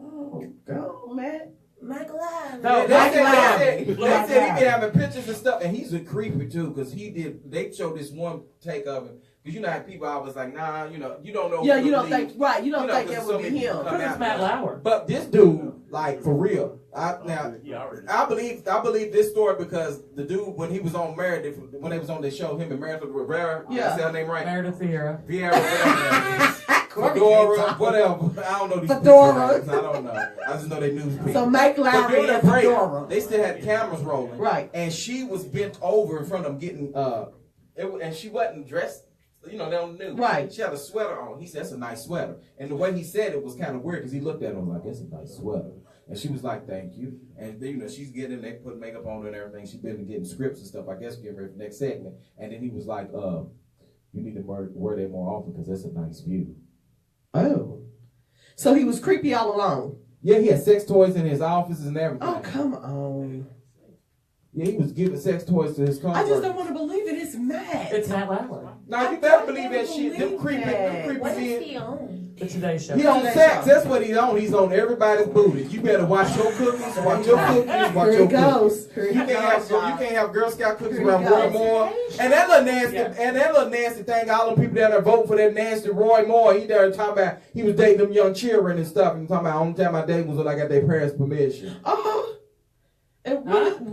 Oh, go, man. Mike Live. No, They said he Black been Lives. having pictures and stuff, and he's a creeper too, because they showed this one take of him. Because you know how people always like, nah, you don't know. Yeah, who you to don't believe. think, right, you don't You know, think 'cause that so would be many people him. come Because it's Matt Lauer. But this dude, like for real, I believe this story because the dude when he was on Meredith, when they was on the show, him and Meredith Rivera, Yeah. I say her name right, Meredith Vieira. Vieira, whatever. Fedora, whatever. I don't know these Fedora. people names. I don't know. I just know they news people. So Mike But Lowry during the and break, Fedora. they still had cameras rolling. Right. And she was bent over in front of them getting, and she wasn't dressed, they don't know. Right. She had a sweater on. He said, that's a nice sweater. And the way he said it was kind of weird because he looked at her like, that's a nice sweater. And she was like, thank you. And then, she's getting, they put makeup on her and everything. She's been getting scripts and stuff, I guess, getting ready for the next segment. And then he was like, you need to wear that more often because that's a nice view. Oh. So he was creepy all along. Yeah, he had sex toys in his offices and everything. Oh, come on. Yeah, he was giving sex toys to his coworkers. I just don't want to believe it. It's Matt. It's Matt Lauer. Now, you better believe that shit. Them creepy What is men. he on? The Today Show. He on Today sex. Show. That's what he's on. He's on everybody's booty. You better watch your cookies. Watch your cookies. Watch Here your he cookies. goes. Here he You goes. can't have Girl Scout cookies Here he around goes. Roy Moore. And that little nasty thing, all them people that are voting for that nasty Roy Moore, he there talking about he was dating them young children and stuff and talking about only time I dated was when I got their parents' permission. Oh. And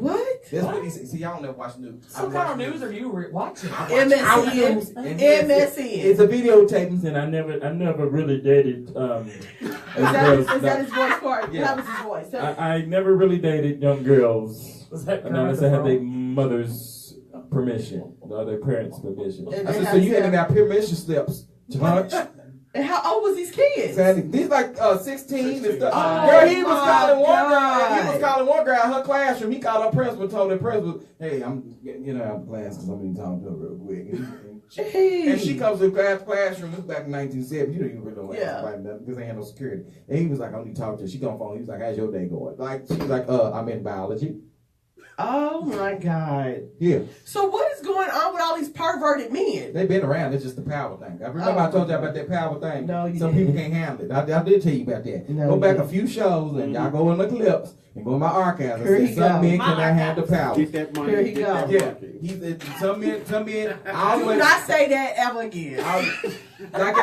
what? That's what he said. See, y'all don't never watch news. What kind of news are you watching? MSN. It's a videotaping. And I never really dated. Is that his voice part? Yeah. That was his voice. I never really dated young girls unless I had their mother's permission, or their parents' permission. I said, so you had to have permission slips to lunch. And how old was these kids? Exactly. These like 16 and stuff. Oh, Girl, he was my calling one girl. God. He was calling one girl in her classroom. He called her principal, told her principal, "Hey, I'm getting out of class because I'm going to talk to her real quick." And she comes to the classroom. This was back in 1970. You don't even really know what because they had no security. And he was like, "I need to talk to her." She got on the phone. He was like, "How's your day going?" Like she was like, "I'm in biology." Oh my God. Yeah. So what is going on with all these perverted men? They've been around. It's just the power thing. I remember I told you about that power thing. No, you Some didn't. people can't handle it. I did tell you about that. No, go you back didn't. a few shows and y'all go in the clips and go in my archives and Here say you some go. men cannot handle power. Get that money. Here you get go. that Yeah. monkey. He said some men. I Do always not say that ever again. like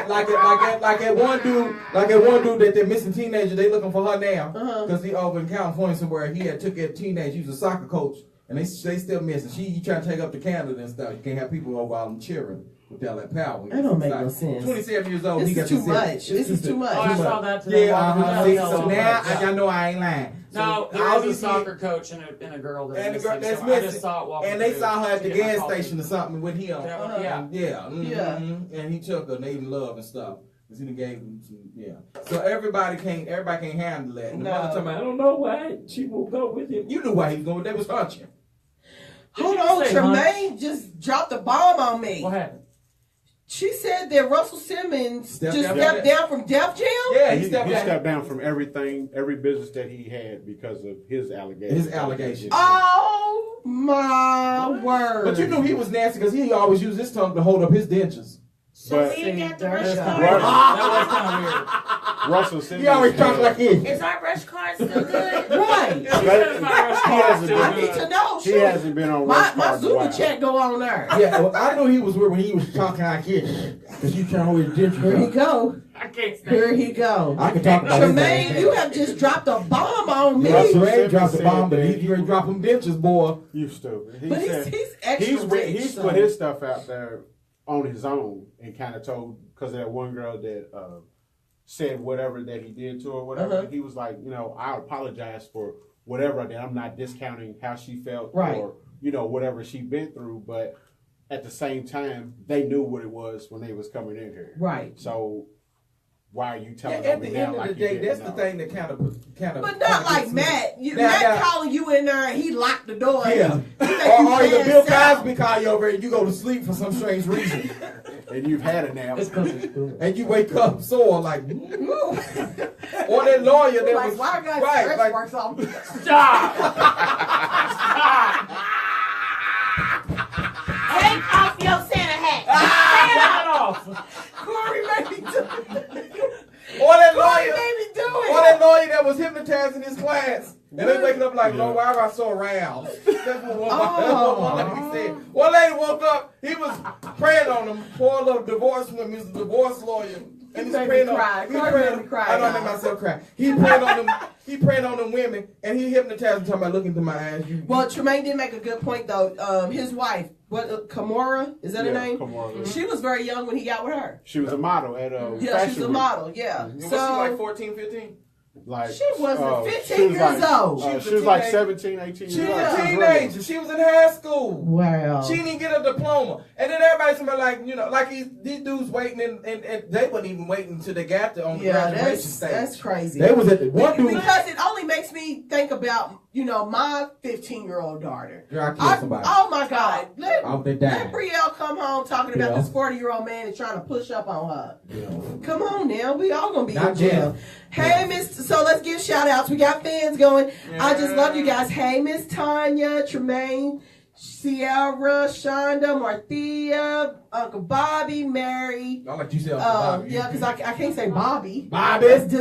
that one dude that they're missing teenager. They looking for her now because he over in California somewhere. He had took a teenage. He was a soccer coach. And they still missing. She trying to take up to Canada and stuff. You can't have people over out cheering with all that power. That don't make no sense. 27 years old. This he got is too to much. This is too much. Oh, I saw that today. Yeah, See, so now I know I ain't lying. No, So there all was a these soccer coach and a girl that's and the girl missing. that's So I missing. just saw it walking And they through saw her at to the get my gas coffee. station or something with him. Yeah. Yeah. And he took her, and they in love and stuff. Cause he gave him some, So everybody can't handle that. And the mother talking I about, don't know why she will go with him. you knew why he was going. They was hunching. Hold you on, say Tremaine just dropped a bomb on me. What happened? She said that Russell Simmons Stepped just down. stepped down from Def Jam? Yeah, He he stepped down. stepped down from every business that he had because of his allegations. His allegations. Oh my word. But you knew he was nasty because he always used his tongue to hold up his dentures. So But- we ain't got the rush That's card. That was kind of weird. Russell Simmons. He always talked like this. Is our rush card still good? Right. I need to know. He Shoot. hasn't been on My Rush Card in a Zuma while. check go on there. Yeah, well, I knew he was weird when he was talking like this. Because he trying to hold his Here he dentures. go. I can't stand Here he go. I can talk about Tremaine, you have just dropped a bomb on me. Russell Ray dropped the said bomb, but that he ready to drop them dentures, boy. You stupid. He But said he's extra rich. he's so. put his stuff out there on his own and kind of told, because of that one girl that said whatever that he did to her, whatever. He was like, I apologize for whatever I did. I'm not discounting how she felt Right. or whatever she been through, but at the same time, they knew what it was when they was coming in here. Right. So why are you Yeah, telling at me the now end of like the day, you that's didn't the know? thing that kind of. But not like Matt. Now, Matt calling you in there and he locked the door. Yeah. You think you Or either passed Bill out. Cosby call you over and you go to sleep for some strange reason. And you've had it now. And you wake up sore like, or that lawyer that Like, was why guys right, stretch like, marks on me? Stop! Take off your Santa hat. Get off! Corey made me do it. or that Corey lawyer, made me do or it. that lawyer that was hypnotizing his class. And they waking up like, Lord, why am I so aroused? That's what one lady said. One lady woke up, he was praying on him, poor little divorce woman, he's a divorce lawyer. And he's made me praying on cry. he Corey praying- made me cry, I don't y'all. make myself cry. He praying on them women, and he hypnotized them, talking about look into my eyes. Well, Tremaine did make a good point, though. His wife, Kimora, is that her name? Kimora. She was very young when he got with her. She was a model at Yeah, Fashion she's a Week. model, yeah. Was she So, like 14, 15? Like She wasn't 15 she was years like, old. She was like 17, 18 She years was old. a She was teenager. She was in high school. wow. She didn't get a diploma. And then everybody's somebody like these dudes waiting and they wasn't even waiting until they got there on the Yeah, graduation that's stage. crazy. They was at the one dude. Because it only makes me think about, my 15-year-old daughter. Girl, I killed somebody. Oh my God. Let They died. Brielle come home talking about Yeah. this 40-year-old man is trying to push up on her. Yeah. Come on now, we all gonna be Not in jail. Hey, Miss. So let's give shout outs. We got fans going. I just love you guys. Hey, Miss Tanya, Tremaine, Sierra, Shonda, Marthea, Uncle Bobby, Mary. I like you said Uncle Bobby. Yeah, because I can't say Bobby. Bobby. That's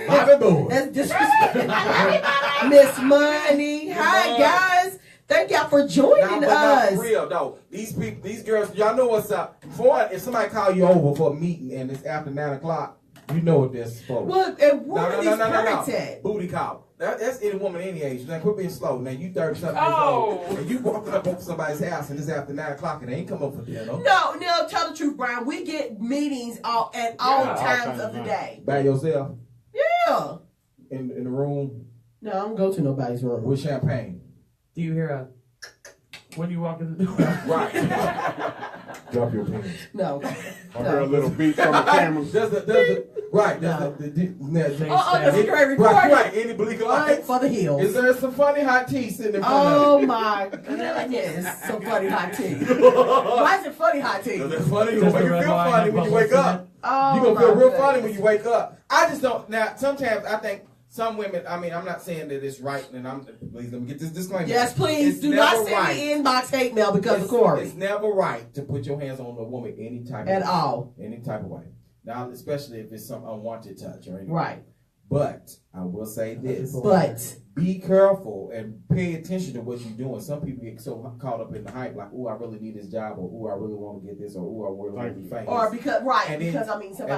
Bobby boy. That's disrespectful. Miss Money. Hi guys. Thank y'all for joining us. For real though, these people, these girls, y'all know what's up. For if somebody call you over for a meeting and it's after 9 o'clock, you know what this is for. Well, and where are these parents at? Booty call. That's any woman any age. Now quit being slow. Now you 30 something years old, and you walking up over somebody's house and it's after 9 o'clock and they ain't come up for dinner. No, tell the truth, Brian. We get meetings at all times of the day. By yourself? Yeah. In the room? No, I don't go to nobody's room. With champagne. Do you hear when you walk in the door? Right. Drop your pants. No. Or hear a little beat from the camera. Right. Right. Any bleak lights? For the hills. Is there some funny hot tea sitting in front of Oh my goodness. Some funny hot tea. Why is it funny hot tea? Because it's funny. It'll make you feel funny when you wake up. Oh, you're going to feel real funny when you wake up. I just don't. Now, sometimes I think some women, I mean, I'm not saying that it's right, and please let me get this disclaimer. Yes, please. Do not send me inbox hate mail because of Corey. It's never right to put your hands on a woman any type of way. Now, especially if it's some unwanted touch or anything. Right. But I will say this. But be careful and pay attention to what you're doing. Some people get so caught up in the hype, like, "Ooh, I really need this job," or "Ooh, I really want to get this," or "Ooh, I really want to be famous." Or because somebody and then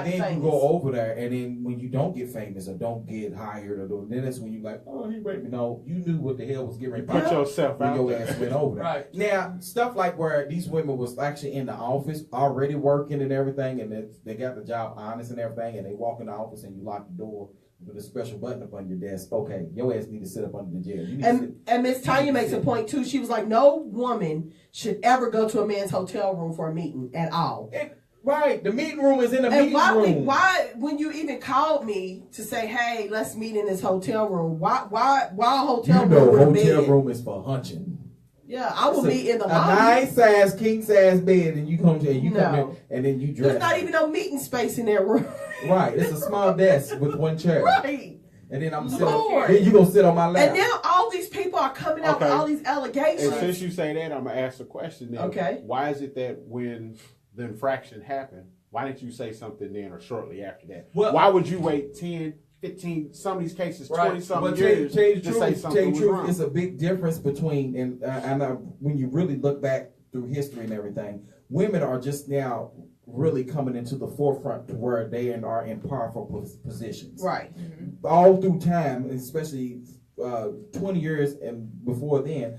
famous. You go over there, and then when you don't get famous or don't get hired, or then that's when you like, "Oh, he raped me." No, you knew what the hell was getting ready to put yourself when out your there. ass went over there. Right. Now, stuff like where these women was actually in the office already working and everything, and they got the job honest and everything, and they walk in the office and you lock the door with a special button up on your desk. Okay, your ass need to sit up under the jail. And Miss Tanya makes a point too. She was like, no woman should ever go to a man's hotel room for a meeting at all. Right, the meeting room is in the meeting room. Why, when you even called me to say, "Hey, let's meet in this hotel room"? Why a hotel room? Hotel room is for hunching. Yeah, I will meet in the lobby. A nice size king size bed, and you come in, and then you dress. There's not even no meeting space in that room. Right, it's a small desk with one chair. Right. And then I'm sitting. Then you gonna sit on my lap. And now all these people are coming out with all these allegations. And since you say that, I'm gonna ask a question. Then. Okay. Why is it that when the infraction happened, why didn't you say something then or shortly after that? Well, why would you wait 10, 15, some of these cases, 20-something years to say something was wrong? It's a big difference between, and when you really look back through history and everything, women are just now really coming into the forefront to where they are in powerful positions. Right. Mm-hmm. All through time, especially 20 years and before then,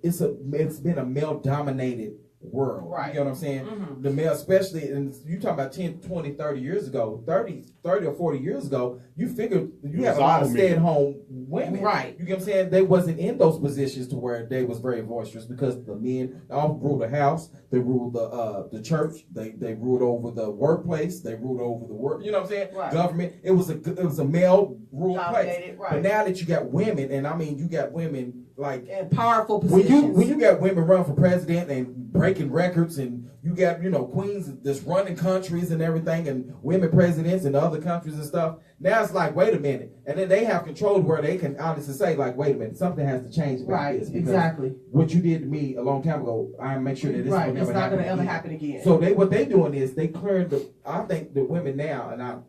it's been a male-dominated world. Right. You know what I'm saying? Mm-hmm. The male, especially, and you talking about 10, 20, 30 years ago, 30 or 40 years ago, you figured you have a lot of stay-at-home women. Right. You get what I'm saying? They wasn't in those positions to where they was very boisterous because the men all ruled the house, they ruled the church, they ruled over the workplace, they ruled over the work. You know what I'm saying? Right. Government. It was a male ruled place. Right. But now that you got women, and I mean you got women like in powerful positions. When you got women run for president and breaking records, and you got queens that's running countries and everything, and women presidents in other countries and stuff. Now it's like, wait a minute, and then they have control where they can honestly say, like, wait a minute, something has to change about this. Exactly. What you did to me a long time ago, I make sure that it's not going to ever happen again. So what they doing is they clearing I think the women now, and I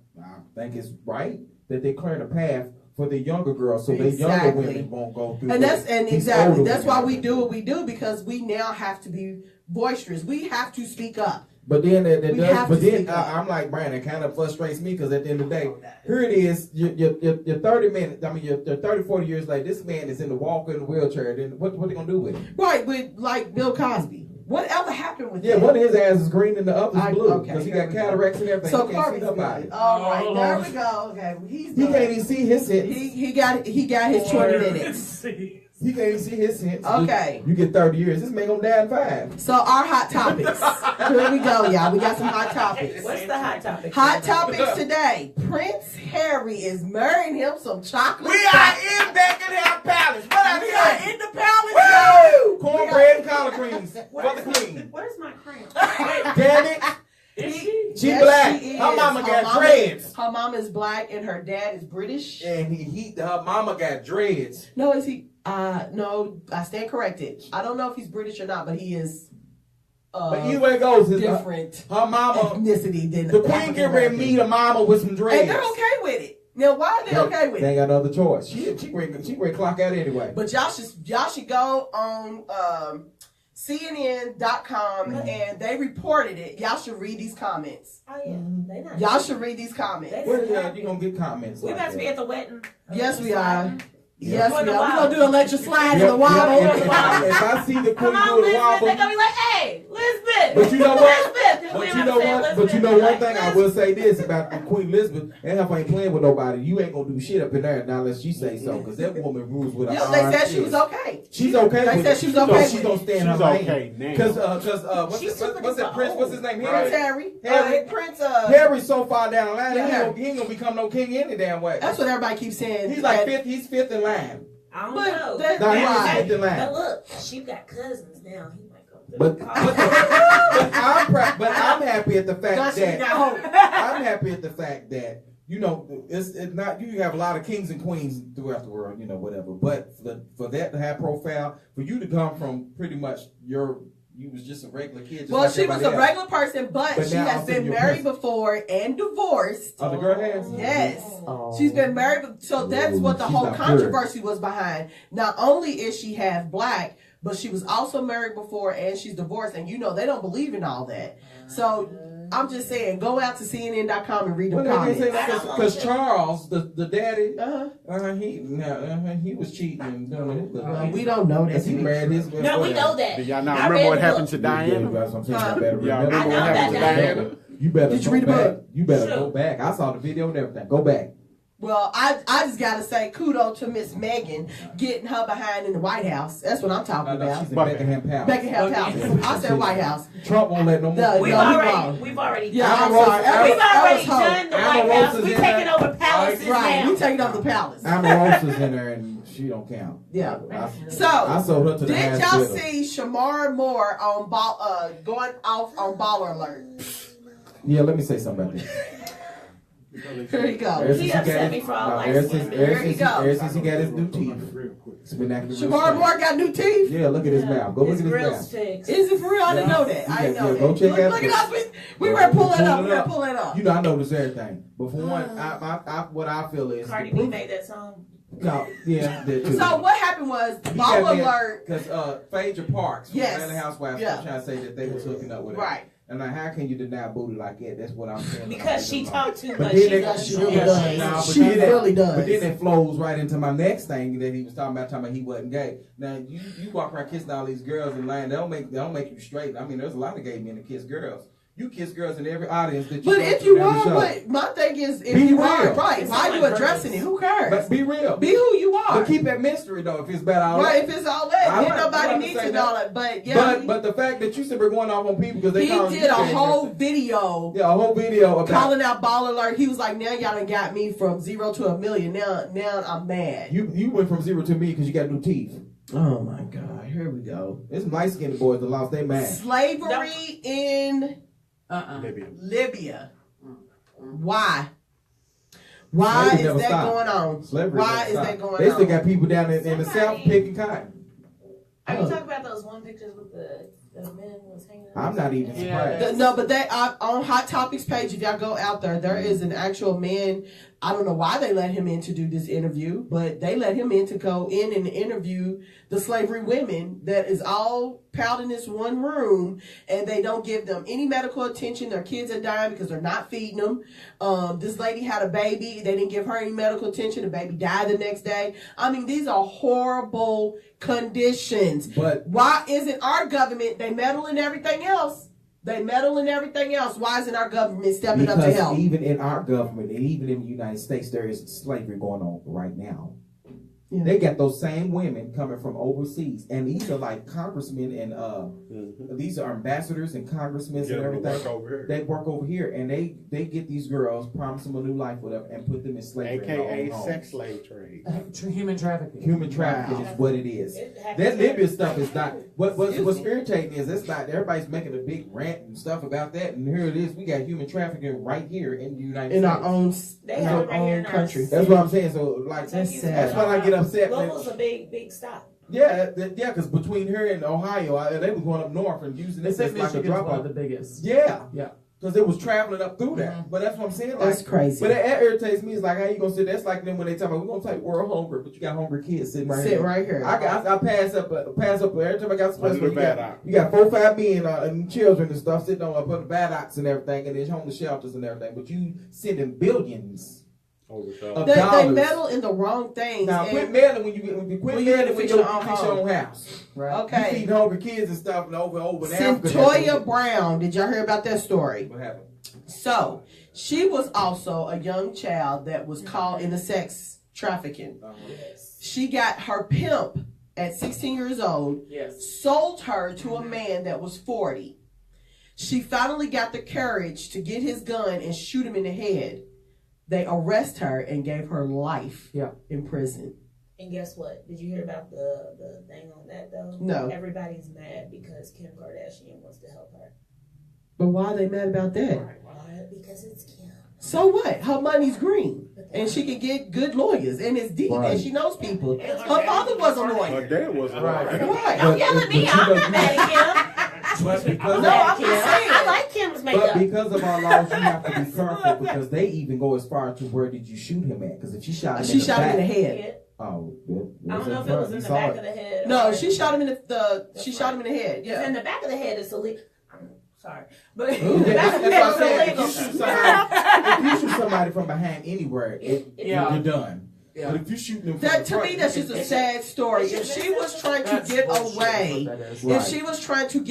think it's right that they clearing a path for the younger girls, so the younger women won't go through. And that's why we do what we do, because we now have to be boisterous. We have to speak up. But then I'm like, Bryan, it kind of frustrates me because at the end of the day, here it is, you're 30 minutes, you're 30, 40 years later, this man is in the walker in the wheelchair, then what they gonna do with him? Right, with like Bill Cosby. Whatever happened with that? One of his ass is green and the other's blue because he got cataracts and everything. So Corby's good. All right, there we go. Okay, he can't even see his hits. He got his 20 minutes. He can't even see his hits. Okay. You get 30 years. This man gonna die in 5. So our hot topics. Here we go, y'all. We got some hot topics. What's the hot topic? Hot topics today. Prince Harry is marrying him some chocolate. We are in Buckingham Palace. We are in the palace. Woo! Cornbread and collard greens for the queen. Where's my cream? Damn it. She black. Her mama got dreads. Her mom is black and her dad is British. And her mama got dreads. No, is he? No, I stand corrected. I don't know if he's British or not, but he is. But either way it goes, different. Her mama ethnicity than the queen get ready to meet a mama with some dreads. And they're okay with it. Now, why are they okay with it? They ain't got no other choice. She ready clock out anyway. But y'all should go on CNN.com and they reported it. Y'all should read these comments. Oh yeah, y'all should read these comments. Where the hell you gonna get comments? We about to be at the wedding. Yes, we are. Yes, Doing we the are. We're wobble. gonna do electric slide in the If wobble. I see the Come queen on, do the Lisbeth. wobble, They're gonna be like, hey, Lisbeth. But you know what? Lisbeth. But you know what? But you know one thing I will say this about the Queen Elizabeth, that heifer ain't playing with nobody. You ain't gonna do shit up in there now unless she say so, because that woman rules with her Yeah, iron they said she fist. was okay. She's okay. They with said it. she was okay She's with gonna it. stay in her She's lane. okay now. Because what's that prince? What's his name? Prince Harry. Harry. Prince. Harry's so far down the line, Yeah. he ain't gonna become no king any damn way. That's what everybody keeps saying. He's like fifth. He's fifth in line. I don't But know. that's No, he's why. fifth in line. But look, she got cousins now. He might go through But, the but I'm happy at the fact Does she that know? I'm happy at the fact that it's not you have a lot of kings and queens throughout the world, whatever. But for that to have profile, for you to come from pretty much you was just a regular kid. Just Well, like she was a everybody else. regular person, but she now has I'm been thinking married you're before and divorced. Oh, the girl has. Yes. Oh. She's been married, so that's what the she's whole not controversy was behind. Not only is she half black, but she was also married before and she's divorced, and they don't believe in all that. So I'm just saying, go out to CNN.com and read the comments. Because Charles, the daddy, he was cheating and doing it. Well, we don't know that. He married his. No, we know that. Do y'all not I remember read what the happened book. to Diana? That's what I'm saying. I better Y'all remember remember what I know happened to that Diana? You better Did you go read the back. book? You better Sure. go back. I saw the video and everything. Go back. Well, I just gotta say kudos to Miss Megan getting her behind in the White House. That's what I'm talking No, about. she's in Buckingham Palace. Buckingham Palace. I said White House. Trump won't let no more. No, We've no, already Yeah, I'm I'm sorry. sorry. We've already That was done the Emma White Rose House. is We in taking there. over palaces Right, we now. taking over the palace. Omarosa's in there and she don't count. Yeah. I So, sold her to the did hospital. y'all see Shamar Moore on going off on Baller Alert? Yeah, let me say something about this. Here you go. Ever since He got upset his- me for all no, light ever skin since- men. ever Here you since go. Ever since he got his new teeth, it's been acting real Shamar strange. Moore got new teeth. Yeah, look at his mouth. Go look His at his grill's mouth. fixed. Is it for real? I didn't know that. I didn't know Yeah, that. go check out Look the- at us. We were pulling Pull up. it We were up. pulling up. I notice everything. But for one, what I feel is Cardi B made that song. No, yeah, that too. So what happened was Baller Alert. Because Phaedra Parks from Yes. Atlanta Housewives Yeah. was trying to say that they was hooking up with her. Right. And like, how can you deny booty like that? That's what I'm saying. Because she talked too But much. then She's they- a She really shit. does. Nah, but She then that- really does. But then it flows right into my next thing that he was talking about he wasn't gay. Now you walk around kissing all these girls in line, they don't make you straight. I mean, there's a lot of gay men that kiss girls. You kiss girls in every audience that you But go if to you every are, show. but my thing is, if Be you real. are, right, It's why not are you like addressing it? purpose. Who cares? But be real. Be who you are. But keep that mystery though. If it's about all Right, that. if it's all that, I then like- I nobody like to needs say to that. know that. But yeah, But the fact that you said we're going off on people because they he call did a whole video a whole video about calling out Baller Alert. He was like, now y'all done got me from 0 to 1,000,000. Now I'm mad. you went from 0 to me because you got new teeth. Oh my God, here we go. There's some light skinned boys that lost their mind. Slavery in Libya. Why? Why Slavery is never that stopped. going on? Slavery Why never is stopped. that going They still on? got people down in the south picking cotton. Are you talking about those one pictures with the men was hanging out? I'm not even surprised. No, but they on Hot Topics page. If y'all go out there is an actual man. I don't know why they let him in to do this interview, but they let him in to go in and interview the slavery women that is all piled in this one room, and they don't give them any medical attention. Their kids are dying because they're not feeding them. This lady had a baby. They didn't give her any medical attention. The baby died the next day. I mean, these are horrible conditions. But Why isn't our government, they meddle in everything else? They meddle in everything else. Why isn't our government stepping up to because help? even in our government and even in the United States, there is slavery going on right now. Yeah. They got those same women coming from overseas, and these are like congressmen and these are ambassadors and congressmen and everything. They work over here, and they get these girls, promise them a new life, whatever, and put them in slavery. AKA in their own sex slave trade. Human trafficking. Human trafficking is what it is. It happens That Libya every- stuff is not what's irritating is it's not everybody's making a big rant and stuff about that, and here it is. We got human trafficking right here in the United In States. our own, They in have our it right here own in our country. That's what I'm saying. So like That's sad. that's why I get upset. man. Louisville's a big stop. Yeah, because between here and Ohio, they were going up north and using this as like a drop off. the biggest. Yeah, Yeah. because it was traveling up through there. But that's what I'm saying. Like, That's crazy. but that irritates me. It's like how you gonna sit? That's like them when they talk about we're gonna take world hunger, but you got hungry kids sitting right Sit here. right here. I pass up every time I got some Under the bad eye. you got 4-5 men and children and stuff sitting on up on the bad ox and everything, and there's homeless shelters and everything. But you sending billions They meddle in the wrong things. Now, quit meddling when you fix your own house. Right. Okay. You feed hungry kids and stuff and over in Africa. Centoya Brown. Did y'all hear about that story? What happened? So, she was also a young child that was caught in the sex trafficking. She got her pimp at 16 years old, sold her to a man that was 40. She finally got the courage to get his gun and shoot him in the head. They arrest her and gave her life in prison. And guess what? Did you hear about the thing on that though? No. Everybody's mad because Kim Kardashian wants to help her. But why are they mad about that? Because it's Kim. So what? Her money's green. And she can get good lawyers. And it's deep. And she knows people. Her father was a lawyer. Her dad was a lawyer. Right. Don't yell at me. I'm not mad at Kim. But because I'm just saying. I like Kim's makeup. But because of our laws, you have to be careful because they even go as far to where did you shoot him at? Because if she shot him in the head. Oh, I don't know if it was in the back of the head. No, she shot him in she shot him in the head. Yeah. In the back of the head is illegal. I'm sorry, but that's what I said. If you shoot somebody from behind anywhere, you're done. Yeah. But if you shoot them, to me, that's just a sad story. If she was trying to get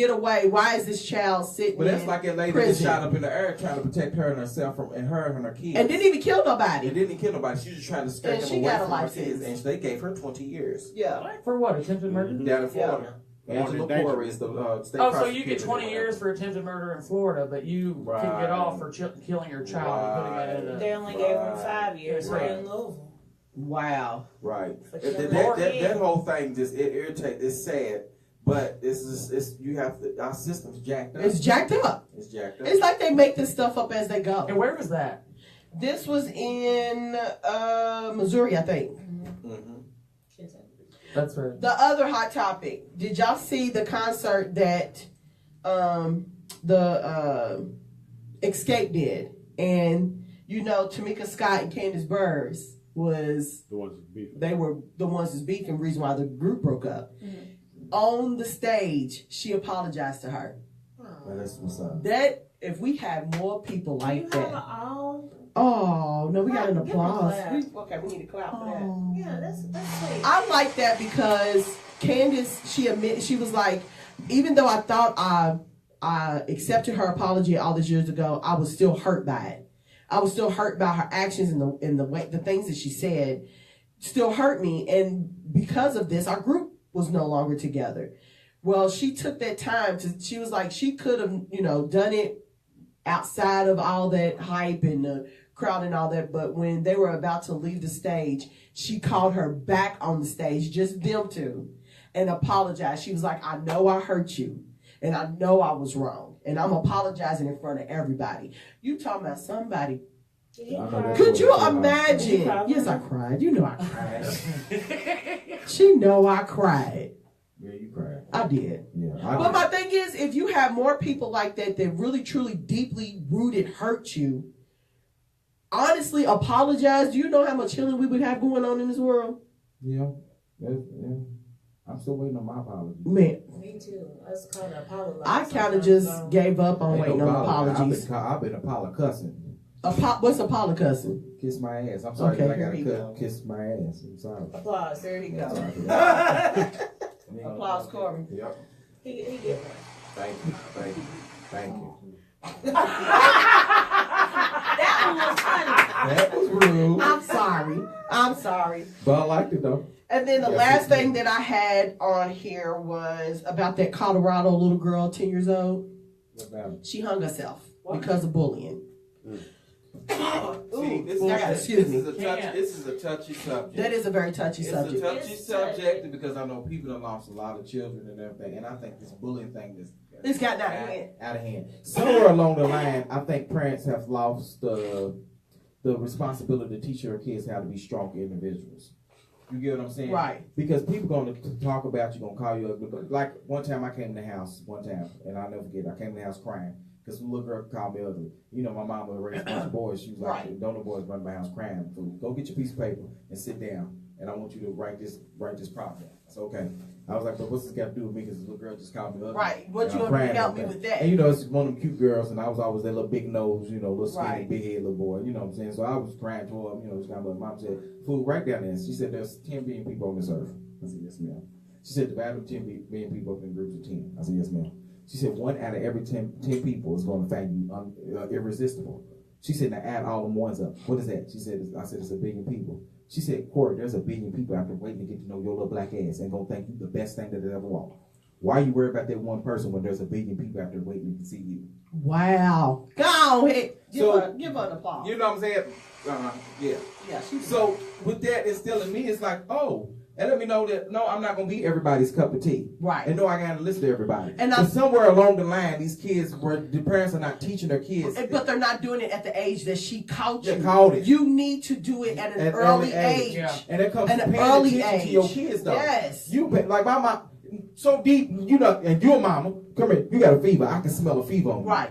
away, why is this child sitting? But that's like a lady that shot up in the air trying to protect her and herself and her kids, and didn't even kill nobody. It didn't kill nobody. She was just trying to scare them away from her kids, and they gave her 20 years. Yeah. For what? Attempted murder? Down in Florida. Angela Poor is the state so you get 20 years for attempted murder in Florida, but you can get off for killing your child and putting it in a... They only gave him 5 years in Louisville. Wow. Right. That whole thing just it irritates. It's sad, but it's you have to. Our system's jacked up. It's jacked up. It's like they make this stuff up as they go. And where was that? This was in Missouri, I think. Mm-hmm. That's right. The other hot topic. Did y'all see the concert that the Escape did? And you know, Tamika Scott and Candace Burrs was the ones beefing. They were the ones that's beefing. Reason why the group broke up. Mm-hmm. On the stage, she apologized to her. Well, that's what's up. That if we had more people like that. Oh no, we got an applause. We need to clap for that. Yeah, that's sweet. I like that because Candace, she admitted, she was like, even though I thought I accepted her apology all these years ago, I was still hurt by it. I was still hurt by her actions and the way, the things that she said still hurt me. And because of this, our group was no longer together. Well, she took that time she was like, she could have, done it outside of all that hype and the crowd and all that. But when they were about to leave the stage, she called her back on the stage, just them two, and apologized. She was like, I know I hurt you and I know I was wrong. And I'm apologizing in front of everybody. You talking about somebody. Could you imagine? Yes, I cried. You know I cried. She know I cried. Yeah, you cried. I did. Yeah. But my thing is, if you have more people like that really, truly, deeply rooted hurt you, honestly, apologize. Do you know how much healing we would have going on in this world? Yeah. I'm still waiting on my apology. Man. Me too. Let's call it apology. I kind of just gave up on waiting on apologies. I've been apollo cussing. What's apollo cussing? Kiss my ass. I'm sorry. Okay, I gotta kiss my ass. I'm sorry. Applause. There you go. Applause, Corbin. Yep. He did one. Thank you. That one was funny. That was rude. I'm sorry. But I liked it though. And then the last thing that I had on here was about that Colorado little girl, 10 years old. She hung herself because of bullying. See, this is a touchy subject. That is a very touchy subject. It's a touchy subject because I know people have lost a lot of children and everything, and I think this bullying thing it's gotten out of hand. Somewhere along the line, I think parents have lost the responsibility to teach their kids how to be strong individuals. You get what I'm saying? Right. Because people going to talk about you, going to call you ugly. Like one time I came in the house, and I'll never forget, I came in the house crying because some little girl called me ugly. You know, my mom was raised a bunch of boys. She was like, don't the boys run my house crying. So go get your piece of paper and sit down, and I want you to write this problem. It's okay. I was like, but what's this got to do with me? Because this little girl just called me ugly. Right. What And you I'm gonna crying help at me that. with that? And you know, it's one of them cute girls, and I was always that little big nose, you know, little skinny, Right. big head little boy. You know what I'm saying? So I was crying to her. You know, just kind of like, Mom said, food right down there. She said, there's 10 billion people on this earth. I said, yes, ma'am. She said, divide them 10 billion people up in groups of 10. I said, yes, ma'am. She said, 1 out of every 10 people is going to find you irresistible. She said, now add all them ones up. What is that? She said, I said, it's 1 billion people. She said, Corey, there's 1 billion people out there waiting to get to know your little black ass and gonna think you the best thing that they ever walked. Why are you worried about that one person when there's 1 billion people out there waiting to see you? Wow. Go ahead. Give So- her an applause. You know what I'm saying? Yeah. Yeah, So with that instilling me, it's like, oh, and let me know that no, I'm not gonna be everybody's cup of tea. Right. And no, I gotta listen to everybody. And so somewhere along the line, these kids the parents are not teaching their kids. But they're not doing it at the age that she caught you. They called it. You need to do it at an early age. Yeah. And it comes At to an paying early attention age. to your kids, though. Yes. You like my mom, so deep, you know, and your mama, come here, you got a fever. I can smell a fever on you. Right.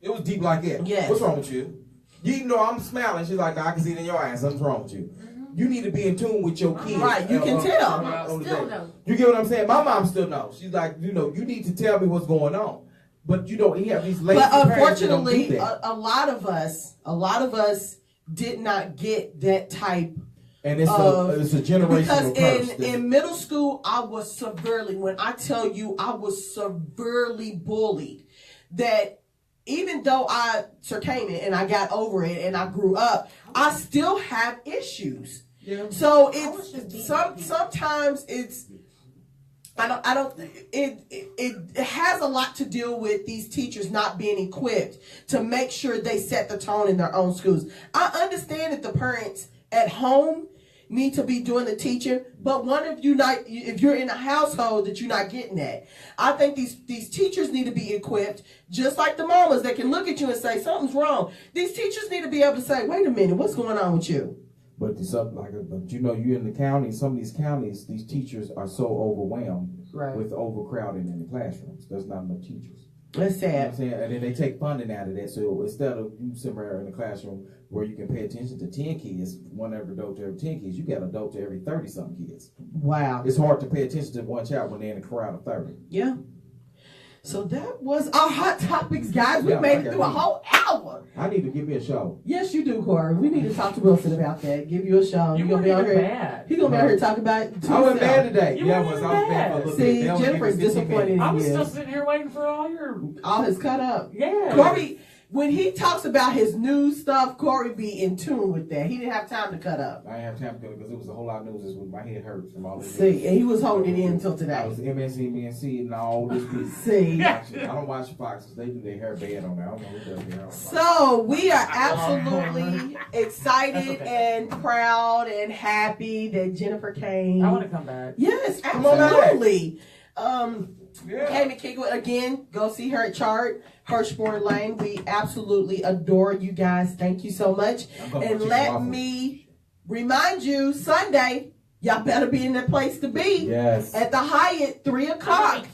It was deep like that. Yes. What's wrong with you? You even though I'm smiling, she's like, I can see it in your eyes. Something's wrong with you. You need to be in tune with your kids. Right, you can tell. Still no. You get what I'm saying? My mom still knows. She's like, you know, you need to tell me what's going on. But you don't have these lazy But parents that don't do unfortunately, that. a lot of us did not get that type. And it's of, a generational because curse. in middle school, I was severely, when I tell you I was severely bullied, that even though I surcame it and I got over it and I grew up, I still have issues. Yeah. So it's sometimes it's it has a lot to deal with these teachers not being equipped to make sure they set the tone in their own schools. I understand that the parents at home need to be doing the teaching, but if you're in a household that you're not getting that, I think these teachers need to be equipped, just like the mamas that can look at you and say something's wrong. These teachers need to be able to say, wait a minute, what's going on with you? But you know, you're in the county. Some of these counties, these teachers are so overwhelmed with overcrowding in the classrooms. There's not enough teachers. That's sad. You know what I'm saying? And then they take funding out of that. So instead of you somewhere in the classroom where you can pay attention to 10 kids, one every adult to every 10 kids, you got an adult to every 30-something kids. Wow. It's hard to pay attention to one child when they're in a crowd of 30. Yeah. So that was our hot topics, guys. We made it through a whole hour. I need to give me a show. Yes, you do, Corey. We need to talk to Wilson about that. Give you a show. You You're gonna be on weren't even here. bad. He's gonna be out here talking about it. I wasn't bad today. You Yeah, I weren't was even bad for a bad. little See, bit. They only Jennifer's give me 15 disappointed in I was you. still sitting here waiting for All his cut up. Yeah. Corey, when he talks about his news stuff, Corey be in tune with that. He didn't have time to cut up. I didn't have time to go because it was a whole lot of news this week. My head hurts from all this. See, and he was holding it in until I today. was MSNBC and all this piece. See. I don't watch Fox because they do their hair bad on there. I don't know who does their hair on. So we are absolutely excited and proud and happy that Jennifer came. I want to come back. Yes, Come on back. absolutely. Yeah. Came and kick it again. Go see her at Charr'd, Hirschborn Lane. We absolutely adore you guys. Thank you so much. And let me remind you, Sunday, y'all better be in the place to be. Yes. At the Hyatt, 3 o'clock.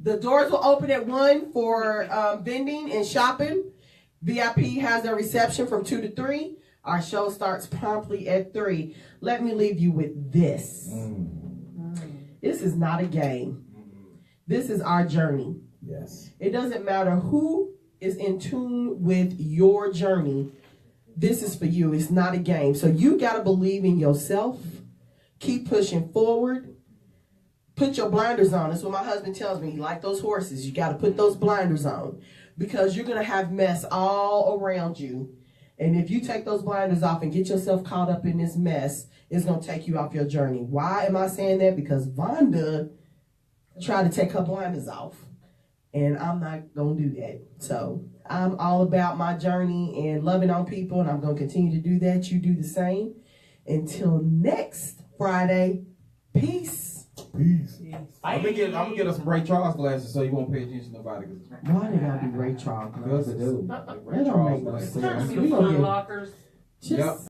The doors will open at 1 for vending and shopping. VIP has their reception from 2 to 3. Our show starts promptly at 3. Let me leave you with this. This is not a game. This is our journey. Yes. It doesn't matter who is in tune with your journey. This is for you. It's not a game. So you got to believe in yourself. Keep pushing forward. Put your blinders on. That's what my husband tells me. Like those horses, you got to put those blinders on because you're going to have mess all around you. And if you take those blinders off and get yourself caught up in this mess, it's going to take you off your journey. Why am I saying that? Because Vonda tried to take her blinders off. And I'm not going to do that. So I'm all about my journey and loving on people. And I'm going to continue to do that. You do the same. Until next Friday, peace. Peace. I'm gonna get us some Ray Charles glasses so you won't pay attention to nobody. Why they gotta be Ray Charles? Because they do. That don't make no sense. We gonna get Lockers. just. Yep.